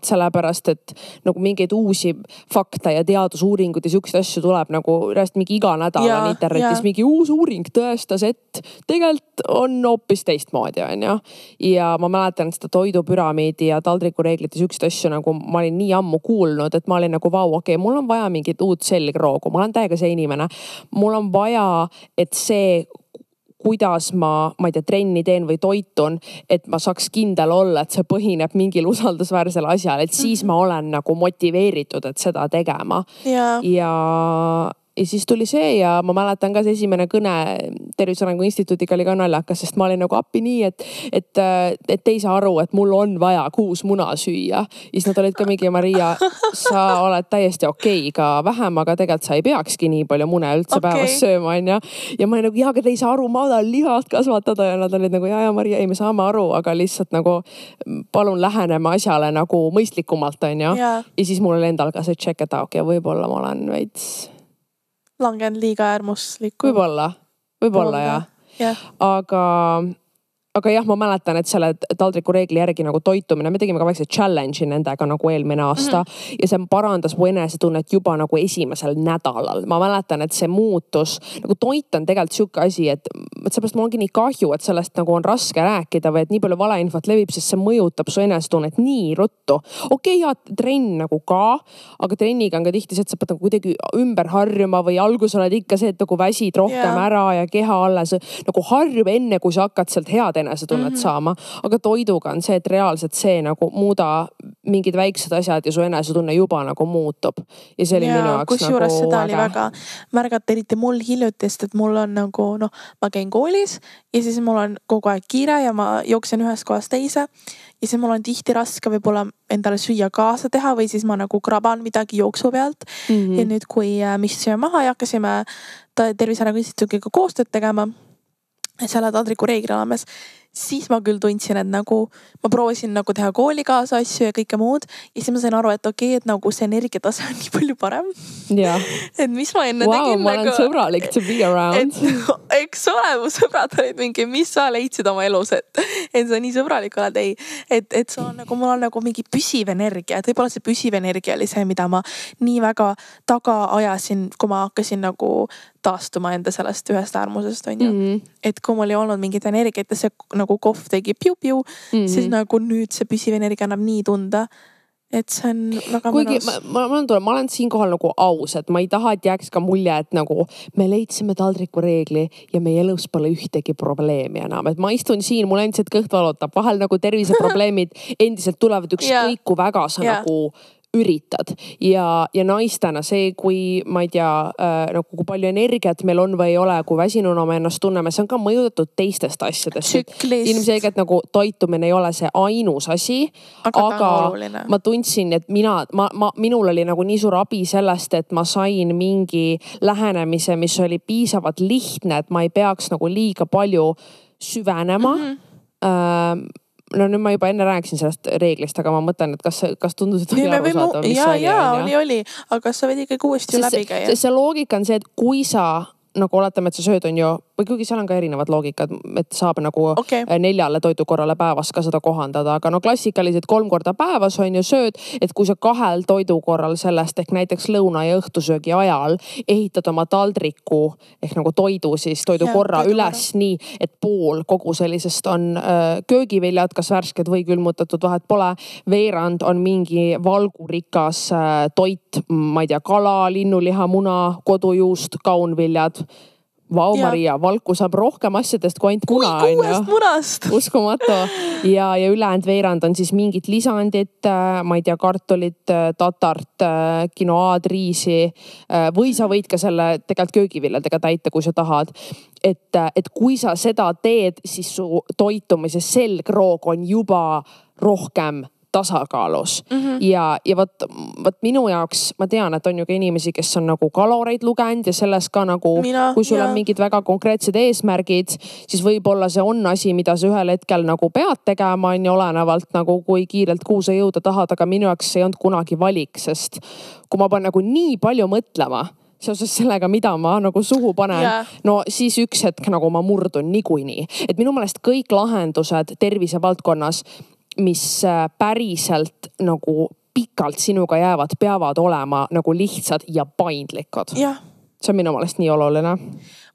sellepärast et nagu mingeid uusi fakte ja teadusuuringud ja sihukest asju tuleb nagu mingi iga nädal on internetis mingi uus uuring tõestas, et tegelikult on hoopis teistmoodi, on ju. Ja ma mäletan seda toidupüramiidi ja taldrikureeglit ja sihukest asju nagu ma olin nii ammu kuulnud, et ma olin nagu vau, okei, mul on vaja mingit uut selgroogu, ma olen täiega see inimene. Mul on vaja, et see, kuidas ma ei tea, trenni teen või toitun, et ma saaks kindel olla, et see põhineb mingil usaldusväärsel asjal, et siis ma olen nagu motiveeritud, et seda tegema. Ja siis tuli see ja ma mäletan ka see esimene kõne Tervise Arengu Instituudiga oli ka naljakas, sest ma olin nagu appi nii, et ei saa aru, et mul on vaja 6 muna süüa. Ja siis nad olid ka mingi, Maria, sa oled täiesti okei ka vähem, aga tegelikult sa ei peakski nii palju mune üldse päevas sööma, on ja. Ja ma olin nagu, aga te ei saa aru, ma tahan lihast kasvatada ja nad olid nagu, ja Maria, ei me saame aru, aga lihtsalt nagu palun läheneme asjale nagu mõistlikumalt, on ja. Ja siis mul oli endal ka see check, et okei, võib-olla ma olen veits langen liiga äärmuslikku. Võib-olla ja. Aga jah, ma mäletan, et selle taldriku reegli järgi nagu toitumine, me tegime ka väikse challenge'i nendega nagu eelmine aasta ja see parandas mu enesetunnet juba nagu esimesel nädalal. Ma mäletan, et see muutus, nagu toit on tegelikult sihuke asi, et seepärast mul ongi nii kahju, et sellest nagu on raske rääkida või et nii palju valeinfot levib, sest see mõjutab su enesetunnet nii ruttu. Okei, trenn nagu ka, aga trenniga on ka tihti see, et sa pead nagu kuidagi ümber harjuma või algus oled ikka see, et nagu väsid rohkem ära ja keha alles nagu harjub enne, kui sa hakkad sealt head enesetunnet saama, aga toiduga on see, et reaalselt see nagu muuda mingid väiksed asjad ja su enesetunne juba nagu muutub. Ja see oli minu jaoks kusjuures nagu seda oli väga märgata eriti mul hiljutist, et mul on nagu ma käin koolis ja siis mul on kogu aeg kiire ja ma jooksen ühest kohast teise ja siis mul on tihti raske võib-olla endale süüa kaasa teha või siis ma nagu kraban midagi jooksu pealt. Ja nüüd, kui me istusime maha ja hakkasime Tervise Arengu Instituudiga koostööd tegema selle taldriku reegli raames, siis ma küll tundsin, et nagu ma proovisin nagu teha kooli kaasa asju ja kõike muud ja siis ma sain aru, et okei, et nagu see energiatase on nii palju parem. Et mis ma enne tegin. Ma olen sõbralik to be around. Eks ole, mu sõbrad olid mingi, mis sa leidsid oma elus, et sa nii sõbralik oled, ei. Et sul on nagu, mul on nagu mingi püsiv energia, et võib-olla see püsiv energia oli see, mida ma nii väga taga ajasin, kui ma hakkasin nagu taastuma enda sellest ühest äärmusest, on ju. Et kui mul ei olnud mingit energiat ja see nagu kohv tegi piu-piu, siis nagu nüüd see püsiv energia annab nii tunda, et see on väga mõnus. Ma olen siinkohal nagu aus, et ma ei taha, et jääks ka mulje, et nagu me leidsime taldriku reegli ja meie elus pole ühtegi probleemi enam. Et ma istun siin, mul endiselt kõht valutab, vahel nagu terviseprobleemid endiselt tulevad ükskõik kui väga sa nagu üritad ja naistena see, kui ma ei tea, nagu kui palju energiat meil on või ei ole, kui väsinuna me ennast tunneme, see on ka mõjutatud teistest asjadest. Ilmselgelt nagu toitumine ei ole see ainus asi, aga ma tundsin, et minul oli nagu nii suur abi sellest, et ma sain mingi lähenemise, mis oli piisavalt lihtne, et ma ei peaks nagu liiga palju süvenema. No nüüd ma juba enne rääkisin sellest reeglist, aga ma mõtlen, et kas tundus, et oli arusaadav, mis oli, aga sa võid ikkagi uuesti läbi käia. See loogika on see, et kui sa nagu oletame, et sa sööd on ju, või kuigi seal on ka erinevad loogikad, et saab nagu 4 toidukorrale päevas ka seda kohandada, aga no klassikaliselt 3 korda päevas on ju sööd, et kui sa 2 toidukorral sellest ehk näiteks lõuna ja õhtusöögi ajal ehitad oma taldriku ehk nagu toidukorra üles nii, et pool kogu sellisest on köögiviljad, kas värsked või külmutatud, vahet pole, veerand on mingi valgurikas toit, ma ei tea, kala, linnuliha, muna, kodujuust, kaunviljad. Vau, Maria, valku saab rohkem asjadest kui ainult muna. Kui 6 munast. Uskumatu. Ja ülejäänud veerand on siis mingit lisandit, ma ei tea, kartulit, tatart, kinoaad, riisi või sa võid ka selle tegelikult köögiviljadega täita, kui sa tahad. Et kui sa seda teed, siis su toitumise selgroog on juba rohkem tasakaalus. Ja võt minu jaoks, ma tean, et on ju ka inimesi, kes on nagu kaloreid lugenud ja selles ka nagu, kui sul on mingid väga konkreetsed eesmärgid, siis võib-olla see on asi, mida sa ühel hetkel nagu pead tegema, on ju olenevalt nagu kui kiirelt kuuse jõuda tahad, aga minu jaoks see ei olnud kunagi valik, sest kui ma panen nagu nii palju mõtlema seoses sellega, mida ma nagu suhu panen, no siis üks hetk nagu ma murdun niikuinii. Et minu meelest kõik lahendused tervise valdkonnas, mis päriselt nagu pikalt sinuga jäävad, peavad olema nagu lihtsad ja paindlikud. See on minu meelest nii oluline.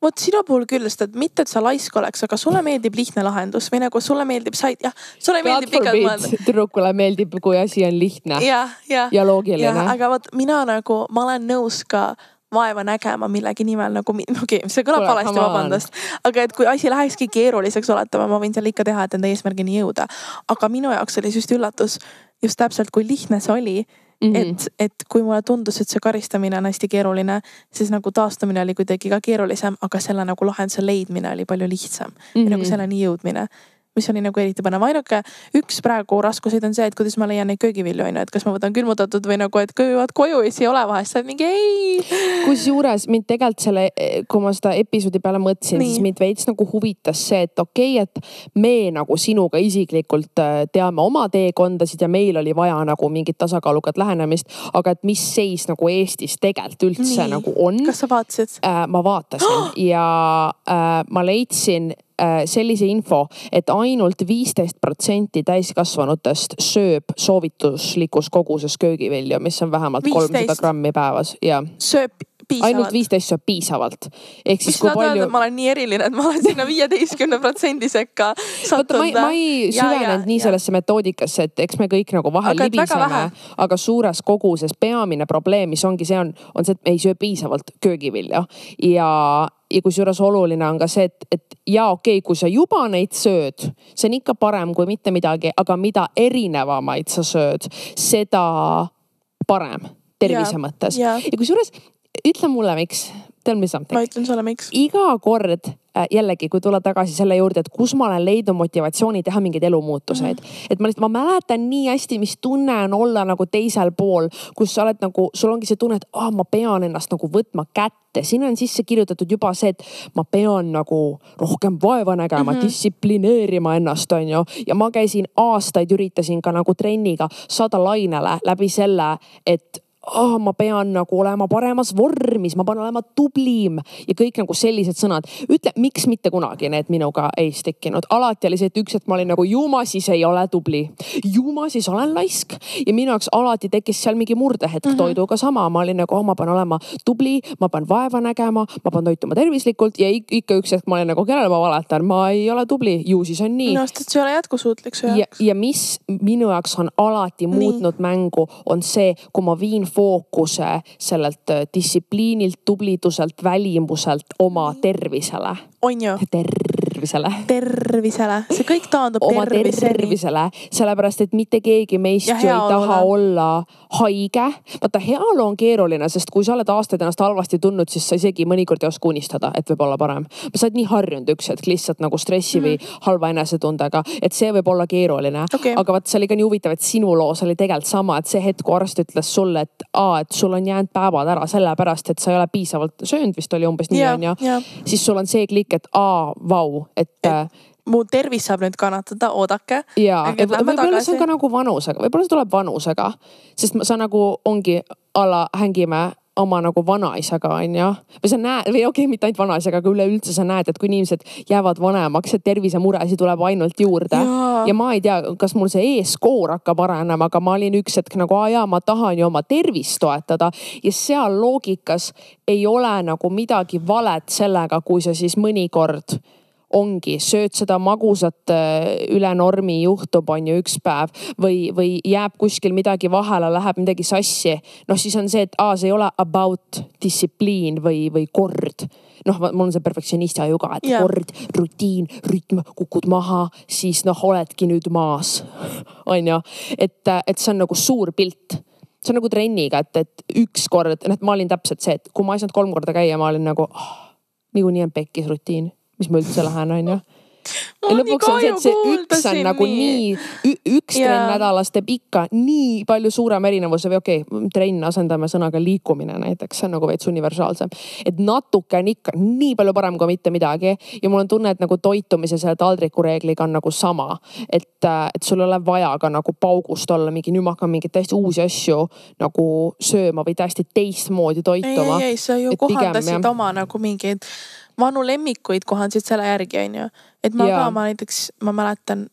Vot sinu puhul küll, et mitte, et sa laisk oleks, aga sulle meeldib lihtne lahendus või nagu sulle meeldib sulle meeldib pikalt mõelda. Tüdrukule meeldib, kui asi on lihtne ja loogiline. Aga vot mina nagu, ma olen nõus ka vaeva nägema millegi nimel nagu, see kõlab valesti, vabandust. Aga et kui asi lähekski keeruliseks oletama, ma võin seal ikka teha, et enda eesmärgini jõuda. Aga minu jaoks oli just üllatus, just täpselt kui lihtne see oli. Et kui mulle tundus, et see karistamine on hästi keeruline, siis nagu taastumine oli kuidagi ka keerulisem, aga selle nagu lahenduse leidmine oli palju lihtsam. Ja nagu selleni jõudmine, mis oli nagu eriti põnev. Ainuke üks praegu raskuseid on see, et kuidas ma leian neid köögivilju, et kas ma võtan külmutatud või nagu, et köövad koju ja siis ei ole vahest. Sa oled mingi ei. Kusjuures mind tegelikult selle, kui ma seda episoodi peale mõtlesin, siis mind veits nagu huvitas see, et okei, et me nagu sinuga isiklikult teame oma teekondasid ja meil oli vaja nagu mingit tasakaalukat lähenemist, aga et mis seis nagu Eestis tegelikult üldse nagu on. Kas sa vaatasid? Ma vaatasin ja ma leidsin sellise info, et ainult 15% täiskasvanutest sööb soovituslikus koguses köögivilju, mis on vähemalt 300 grammi päevas. Sööb piisavalt. Ainult 15 sööb piisavalt. Ehk siis kui palju... Ma olen nii eriline, et ma olen sinna 15% sekka sattunud. Ma ei süvenenud nii sellesse metoodikasse, et eks me kõik nagu vahel libiseme, aga suures koguses peamine probleem, mis ongi see on see, et me ei söö piisavalt köögivilja. ja kusjuures oluline on ka see, et ja okei, kui sa juba neid sööd, see on ikka parem kui mitte midagi, aga mida erinevamaid sa sööd, seda parem tervise mõttes. Ja kusjuures ütle mulle, miks, tell me something. Ma ütlen sulle, miks. Iga kord jällegi, kui tulla tagasi selle juurde, et kus ma olen leidnud motivatsiooni teha mingeid elumuutuseid. Et ma mäletan nii hästi, mis tunne on olla nagu teisel pool, kus sa oled nagu, sul ongi see tunne, et ma pean ennast nagu võtma kätte. Siin on sisse kirjutatud juba see, et ma pean nagu rohkem vaeva nägema, distsiplineerima ennast, on ju. Ja ma käisin aastaid, üritasin ka nagu trenniga saada lainele läbi selle, et ma pean nagu olema paremas vormis, ma pean olema tublim ja kõik nagu sellised sõnad. Ütle, miks mitte kunagi need minuga ei stikkinud. Alati oli see, et üks, et ma olin nagu juuma siis ei ole tubli. Juuma siis olen laisk. Ja minu jaoks alati tekkis seal mingi murdehetk toiduga sama. Ma olin nagu, ma pean olema tubli, ma pean vaeva nägema, ma pean toituma tervislikult ja ikka üks hetk ma olin nagu, kellele ma valetan, ma ei ole tubli, ju siis on nii. Minu arust, et see ei ole jätkusuutlik su jaoks. Ja mis minu jaoks on alati muutnud mängu, on see, kui ma viin fookuse sellelt distsipliinilt, tubliduselt, välimuselt oma tervisele. On ju? Tervisele. See kõik taandub oma tervisele. Sellepärast, et mitte keegi meist ju ei taha olla haige. Vaata, heaolu on keeruline, sest kui sa oled aastaid ennast halvasti tundnud, siis sa isegi mõnikord ei oska unistada, et võib olla parem. Sa oled nii harjunud üks hetk lihtsalt nagu stressi või halva enesetundega, et see võib olla keeruline. Aga vaat see oli ka nii huvitav, et sinu loos oli tegelikult sama, et see hetk, kui arst ütles sulle, et sul on jäänud päevad ära sellepärast, et sa ei ole piisavalt söönud, vist oli umbes nii, on ju. Siis sul on see klikk, et vau, et mu tervis saab nüüd kannatada, oodake. Ja, võib-olla see on ka nagu vanusega, võib-olla see tuleb vanusega, sest sa nagu ongi hängime oma nagu vanaisaga, on ju. Või sa näed, või okei, mitte ainult vanaisaga, aga üleüldse sa näed, et kui inimesed jäävad vanemaks, et tervisemuresi tuleb ainult juurde. Ja ma ei tea, kas mul see eeskoor hakkab arenema, aga ma olin üks hetk nagu, ma tahan ju oma tervist toetada. Ja seal loogikas ei ole nagu midagi valet sellega, kui sa siis mõnikord ongi, sööd seda magusat üle normi juhtub, on ju üks päev või jääb kuskil midagi vahele, läheb midagi sassi. Siis on see, et see ei ole about distsipliin või kord. Mul on see perfektsioonisti ajuga, et kord, rutiin, rütm, kukud maha, siis oledki nüüd maas. On ju, et see on nagu suur pilt. See on nagu trenniga, et üks kord, ma olin täpselt see, et kui ma ei saanud 3 korda käia, ma olin nagu, nii on pekkis rutiin. Mis ma üldse lähen, on ju. Ja lõpuks on see, et see üks on nagu nii, üks trenn nädalas teeb ikka nii palju suurem erinevus või trenn asendame sõnaga liikumine näiteks, see on nagu veits universaalsem. Et natuke on ikka nii palju parem kui mitte midagi ja mul on tunne, et nagu toitumise selle taldriku reegliga on nagu sama. Et sul ei ole vaja ka nagu paugust olla nüüd ma hakkan mingeid täiesti uusi asju nagu sööma või täiesti teistmoodi toituma. Ei, sa ju kohandasid oma nagu mingeid vanu lemmikuid kohandasid selle järgi, on ju. Et ma näiteks, ma mäletan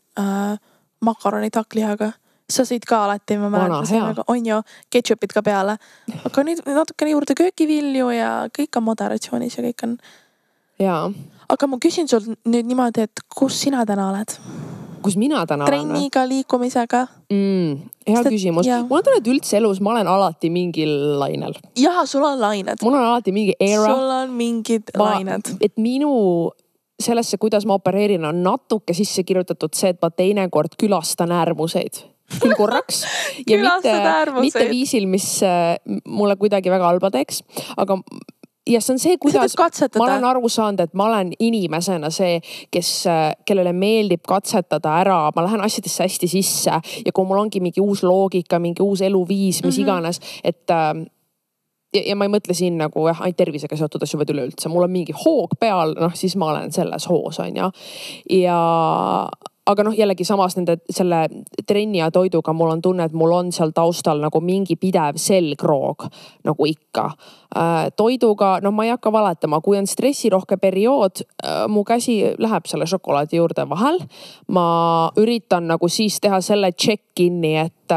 makaronid hakklihaga. Sa sõid ka alati, ma mäletan, on ju, ketšupid ka peale. Aga nüüd natukene juurde köögivilju ja kõik on moderatsioonis ja kõik on. Jaa. Aga ma küsin sul nüüd niimoodi, et kus sina täna oled? Kus mina täna olen? Trenniga, liikumisega. Hea küsimus. Mul on tunne, et üldse elus ma olen alati mingil lainel. Jaa, sul on lained. Mul on alati mingi era. Sul on mingid lained. Et minu sellesse, kuidas ma opereerin, on natuke sisse kirjutatud see, et ma teinekord külastan äärmuseid. Küll korraks. Ja mitte viisil, mis mulle kuidagi väga halba teeks. Aga ja see on see, kuidas ma olen aru saanud, et ma olen inimesena see, kellele meeldib katsetada ära, ma lähen asjadesse hästi sisse ja kui mul ongi mingi uus loogika, mingi uus eluviis, mis iganes, et ja ma ei mõtle siin nagu ainult tervisega seotud asju, vaid üleüldse. Mul on mingi hoog peal, siis ma olen selles hoos, on ju. Aga jällegi samas selle trenni ja toiduga mul on tunne, et mul on seal taustal nagu mingi pidev selgroog, nagu ikka. Toiduga, ma ei hakka valetama, kui on stressirohke periood, mu käsi läheb selle šokolaadi juurde vahel. Ma üritan nagu siis teha selle check-in'i, et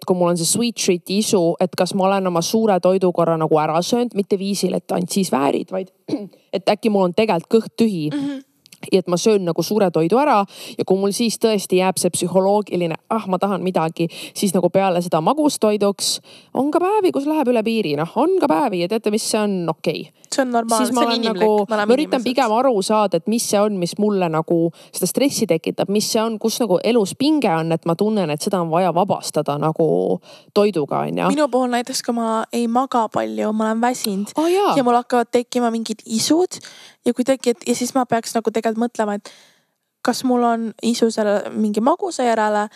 kui mul on see sweet treat isu, et kas ma olen oma suure toidukorra nagu ära söönud, mitte viisil, et ainult siis väärid, vaid et äkki mul on tegelikult kõht tühi. ja et ma söön nagu suure toidu ära ja kui mul siis tõesti jääb see psühholoogiline, ma tahan midagi, siis nagu peale seda magustoiduks on ka päevi, kus läheb üle piiri, on ka päevi ja teate, mis see on okei. See on normaalne, see on inimlik. Ma üritan pigem aru saada, et mis see on, mis mulle nagu seda stressi tekitab, mis see on, kus nagu elus pinge on, et ma tunnen, et seda on vaja vabastada nagu toiduga, on ju. Minu puhul näiteks, kui ma ei maga palju, ma olen väsinud ja mul hakkavad tekkima mingid isud ja kui tekib, ja siis ma peaks nagu tegelikult mõtlema, et kas mul on isu selle mingi magusa järele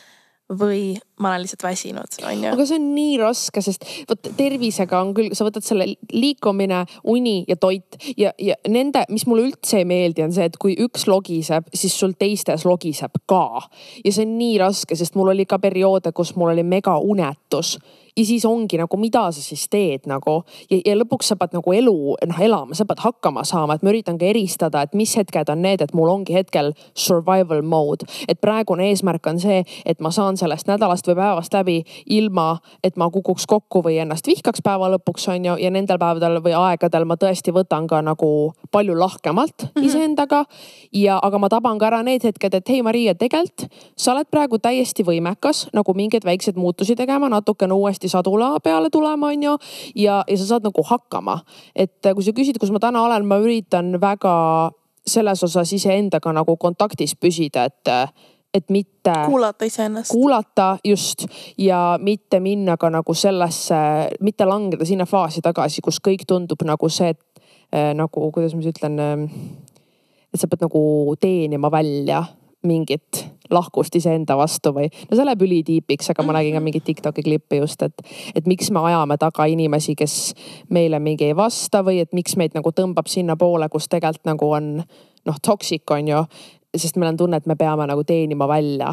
või ma olen lihtsalt väsinud, on ju. Aga see on nii raske, sest võt, tervisega on küll, sa võtad selle liikumine, uni ja toit ja nende, mis mulle üldse ei meeldi, on see, et kui üks logiseb, siis sul teistes logiseb ka. Ja see on nii raske, sest mul oli ka perioode, kus mul oli mega unetus. Ja siis ongi nagu, mida sa siis teed nagu ja lõpuks sa pead nagu elu elama, sa pead hakkama saama, et ma üritan ka eristada, et mis hetked on need, et mul ongi hetkel survival mode, et praegune eesmärk on see, et ma saan sellest nädalast või päevast läbi ilma, et ma kukuks kokku või ennast vihkaks päeva lõpuks on ju ja nendel päevadel või aegadel ma tõesti võtan ka nagu palju lahkemalt iseendaga ja aga ma taban ka ära need hetked, et hei Maria, tegelikult sa oled praegu täiesti võimekas nagu mingeid väikseid muutusi tegema, natukene uuesti sadula peale tulema, on ju, ja sa saad nagu hakkama. Et kui sa küsid, kus ma täna olen, ma üritan väga selles osas iseendaga nagu kontaktis püsida, et mitte kuulata iseennast. Kuulata just ja mitte minna ka nagu sellesse, mitte langeda sinna faasi tagasi, kus kõik tundub nagu see, et nagu, kuidas ma siis ütlen, et sa pead nagu teenima välja mingit lahkust iseenda vastu või no see läheb ülitiipiks, aga ma nägin ka mingit TikToki klippi just, et miks me ajame taga inimesi, kes meile mingi ei vasta või et miks meid nagu tõmbab sinna poole, kus tegelikult nagu on toksik on ju, sest meil on tunne, et me peame nagu teenima välja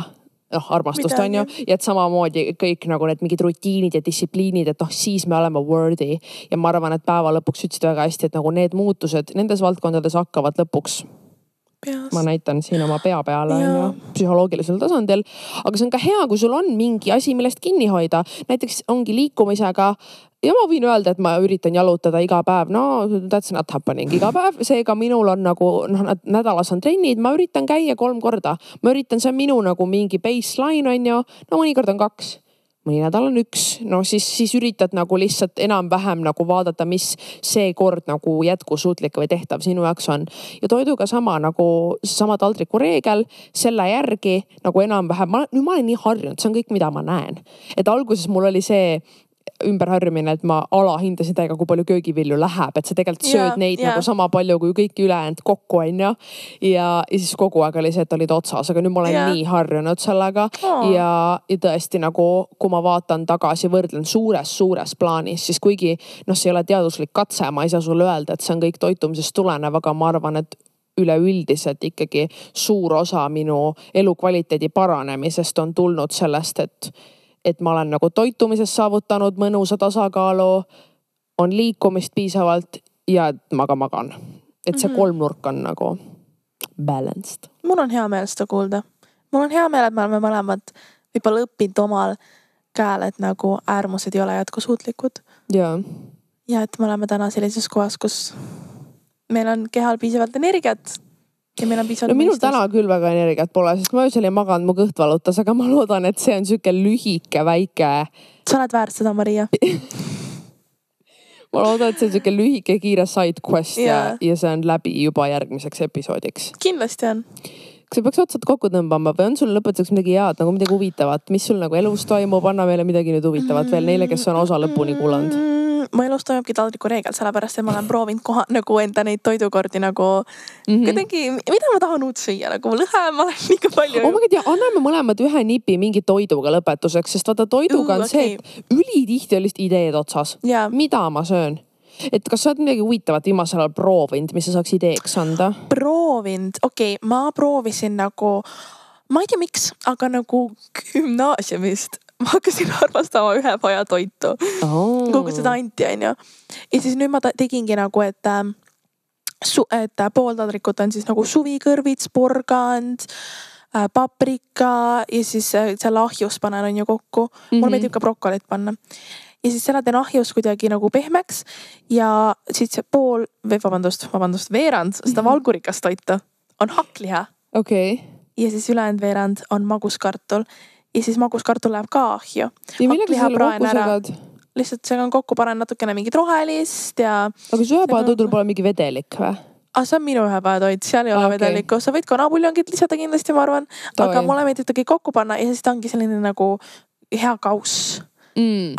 armastust on ju ja et samamoodi kõik nagu need mingid rutiinid ja distsipliinid, et siis me oleme worthy ja ma arvan, et päeva lõpuks ütlesid väga hästi, et nagu need muutused nendes valdkondades hakkavad lõpuks Peas. Ma näitan siin oma pea peale psühholoogilisel tasandil, aga see on ka hea, kui sul on mingi asi, millest kinni hoida. Näiteks ongi liikumisega ja ma võin öelda, et ma üritan jalutada iga päev. No that's not happening iga päev. Seega minul on nagu nädalas on trennid, ma üritan käia 3 korda. Ma üritan, see on minu nagu mingi baseline on ju. No mõnikord on 2. Mõni nädal on 1, no siis üritad nagu lihtsalt enam-vähem nagu vaadata, mis see kord nagu jätkusuutlik või tehtav sinu jaoks on. Ja toiduga sama nagu sama taldriku reegel, selle järgi nagu enam-vähem, ma olen nii harjunud, see on kõik, mida ma näen. Et alguses mul oli see ümberharjumine, et ma alahindasin täiega, kui palju köögivilju läheb, et sa tegelikult sööd neid nagu sama palju kui kõiki ülejäänud kokku on ju. Ja siis kogu aeg oli see, et olid otsas, aga nüüd ma olen nii harjunud sellega ja tõesti nagu, kui ma vaatan tagasi, võrdlen suures plaanis, siis kuigi see ei ole teaduslik katse, ma ei saa sulle öelda, et see on kõik toitumisest tulenev, aga ma arvan, et üleüldiselt ikkagi suur osa minu elukvaliteedi paranemisest on tulnud sellest, et ma olen nagu toitumises saavutanud mõnusa tasakaalu, on liikumist piisavalt ja ma ka magan. Et see 3 nurk on nagu balanced. Mul on hea meel seda kuulda. Mul on hea meel, et me oleme mõlemad võib-olla õppinud omal käel, et nagu äärmused ei ole jätkusuutlikud. Ja et me oleme täna sellises kohas, kus meil on kehal piisavalt energiat. Ja meil on piisavalt minul täna küll väga energiat pole, sest ma öösel ei maganud, mu kõht valutas, aga ma loodan, et see on siuke lühike, väike. Sa oled väärt seda, Maria. Ma loodan, et see on siuke lühike, kiire side quest ja see on läbi juba järgmiseks episoodiks. Kindlasti on. Kas sa peaks otsad kokku tõmbama või on sul lõpetuseks midagi head, nagu midagi huvitavat, mis sul nagu elus toimub, anna meile midagi nüüd huvitavat veel neile, kes on osa lõpuni kuulanud. Ma elus toimubki taldriku reegel, sellepärast, et ma olen proovinud nagu enda neid toidukordi nagu kuidagi, mida ma tahan uut süüa, nagu lõhe, ma olen liiga palju. Anname mõlemad ühe nipi mingi toiduga lõpetuseks, sest vaata toiduga on see, et ülitihti olid ideed otsas. Mida ma söön? Et kas sa oled midagi huvitavat viimasel ajal proovinud, mis sa saaks ideeks anda? Proovinud? Ma proovisin nagu, ma ei tea miks, aga nagu gümnaasiumist ma hakkasin armastama ühe paja toitu. Kogu seda anti, on ju. Ja siis nüüd ma tegingi nagu, et pool taldrikut on siis nagu suvikõrvits, porgand, paprika ja siis selle ahjus panen on ju kokku. Mul meeldib ka brokolit panna. Ja siis selle teen ahjus kuidagi nagu pehmeks ja siis see veerand seda valgurikast toitu on hakkliha. Okei. Ja siis ülejäänud veerand on maguskartul. Ja siis maguskartul läheb ka ahju. Ja millega sa selle kokku segad? Lihtsalt segan kokku, panen natukene mingit rohelist ja... Aga see ühepäevatoidul pole mingi vedelik või? See on minu ühepäevatoid, seal ei ole vedelikku. Sa võid kanapuljongit lisada kindlasti, ma arvan. Aga mulle meeldib ta kõik kokku panna ja siis ta ongi selline nagu hea kauss.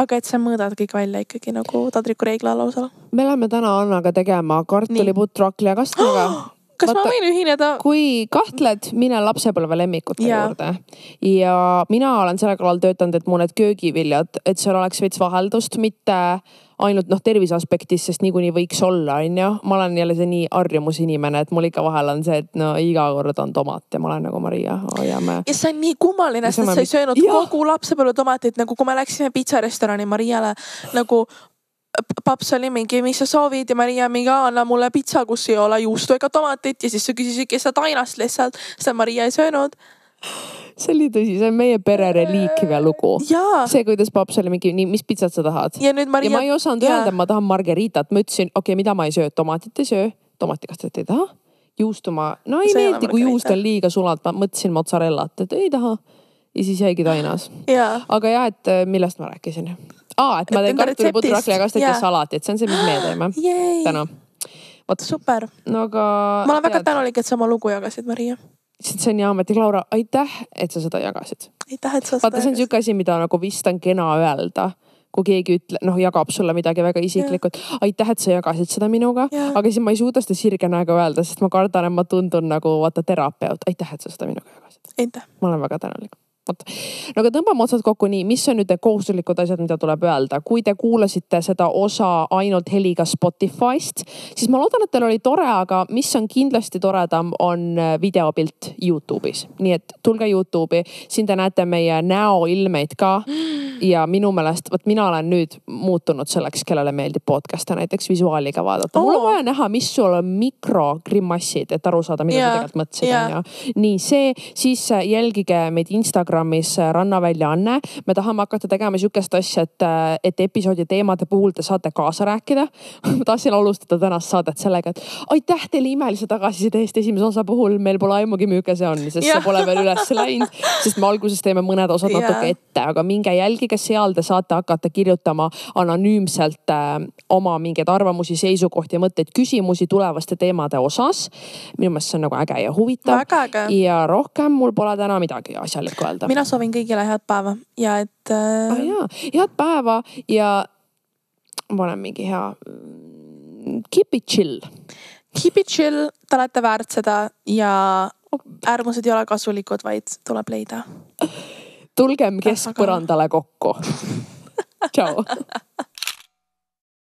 Aga et sa mõõdad kõik välja ikkagi nagu tadriku reegla alusel. Me läheme täna Annaga tegema kartuliputru hakli ja kastmega. Kas ma võin ühineda? Kui kahtled, mine lapsepõlve lemmikute juurde. Ja mina olen selle kallal töötanud, et mu need köögiviljad, et seal oleks veits vaheldust, mitte ainult tervise aspektis, sest niikuinii võiks olla, on ju. Ma olen jälle see nii arjumusinimene, et mul ikka vahel on see, et iga kord on tomat ja ma olen nagu Maria. Ja see on nii kummaline, sest sa ei söönud kogu lapsepõlve tomatit, nagu kui me läksime pitsarestorani Mariale, nagu paps oli mingi, mis sa soovid ja Maria mingi, anna mulle pitsa, kus ei ole juustu ega tomatit ja siis sa küsisid, kes sa tainast lihtsalt, sest Maria ei söönud. See oli tõsi, see on meie pere reliikvia lugu. See, kuidas paps oli mingi, nii, mis pitsat sa tahad? Ja ma ei osanud öelda, ma tahan margeritat. Ma ütlesin, mida ma ei söö? Tomatit ei söö. Tomatikastet ei taha. Juustu ma, ei meeldi, kui juust on liiga sulad. Ma mõtlesin mozzarellat, et ei taha. Ja siis jäigi tainas. Aga et millest ma rääkisin? Et ma teen kartuliputru hakli ja kastet ja salati, et see on see, mis me teeme. Täna. Super. Ma olen väga tänulik, et sa oma lugu jagasid, Maria. See on nii ametlik, Laura, aitäh, et sa seda jagasid. Aitäh, et sa seda jagasid. See on siuke asi, mida nagu vist on kena öelda, kui keegi jagab sulle midagi väga isiklikult. Aitäh, et sa jagasid seda minuga, aga siis ma ei suuda seda sirge näega öelda, sest ma kardan, et ma tundun nagu terapeut. Aitäh, et sa seda minuga jagasid. Aitäh. Ma olen väga tänulik. Aga tõmbame otsad kokku nii, mis on nüüd kohustuslikud asjad, mida tuleb öelda. Kui te kuulasite seda osa ainult heliga Spotify'st, siis ma loodan, et teil oli tore, aga mis on kindlasti toredam, on videopilt YouTube'is. Nii et tulge YouTube'i, siin te näete meie näoilmeid ka ja minu meelest, mina olen nüüd muutunud selleks, kellele meeldib podcast'e näiteks visuaaliga vaadata. Mul on vaja näha, mis sul on mikrogrimmassid, et aru saada, mida sa tegelikult mõtlesid. Nii see, siis jälgige meid Instagramis Rannavälja Anne. Me tahame hakata tegema siukest asja, et episoodi teemade puhul te saate kaasa rääkida. Ma tahtsin alustada tänast saadet sellega, et aitäh teile imelise tagasiside eest esimese osa puhul. Meil pole aimugi müüke see on, sest see pole veel üles läinud. Sest me alguses teeme mõned osad natuke ette, aga minge jälgige seal, te saate hakata kirjutama anonüümselt oma mingeid arvamusi, seisukohti ja mõtteid, küsimusi tulevaste teemade osas. Minu meelest see on nagu äge ja huvitav. Ja rohkem mul pole täna midagi asjalikku öelda. Mina soovin kõigile head päeva ja et... head päeva ja ma olen mingi hea... Keep it chill. Keep it chill, te olete väärt seda ja äärmused ei ole kasulikud, vaid tuleb leida. Tulgem keskpõrandale kokku. Ciao.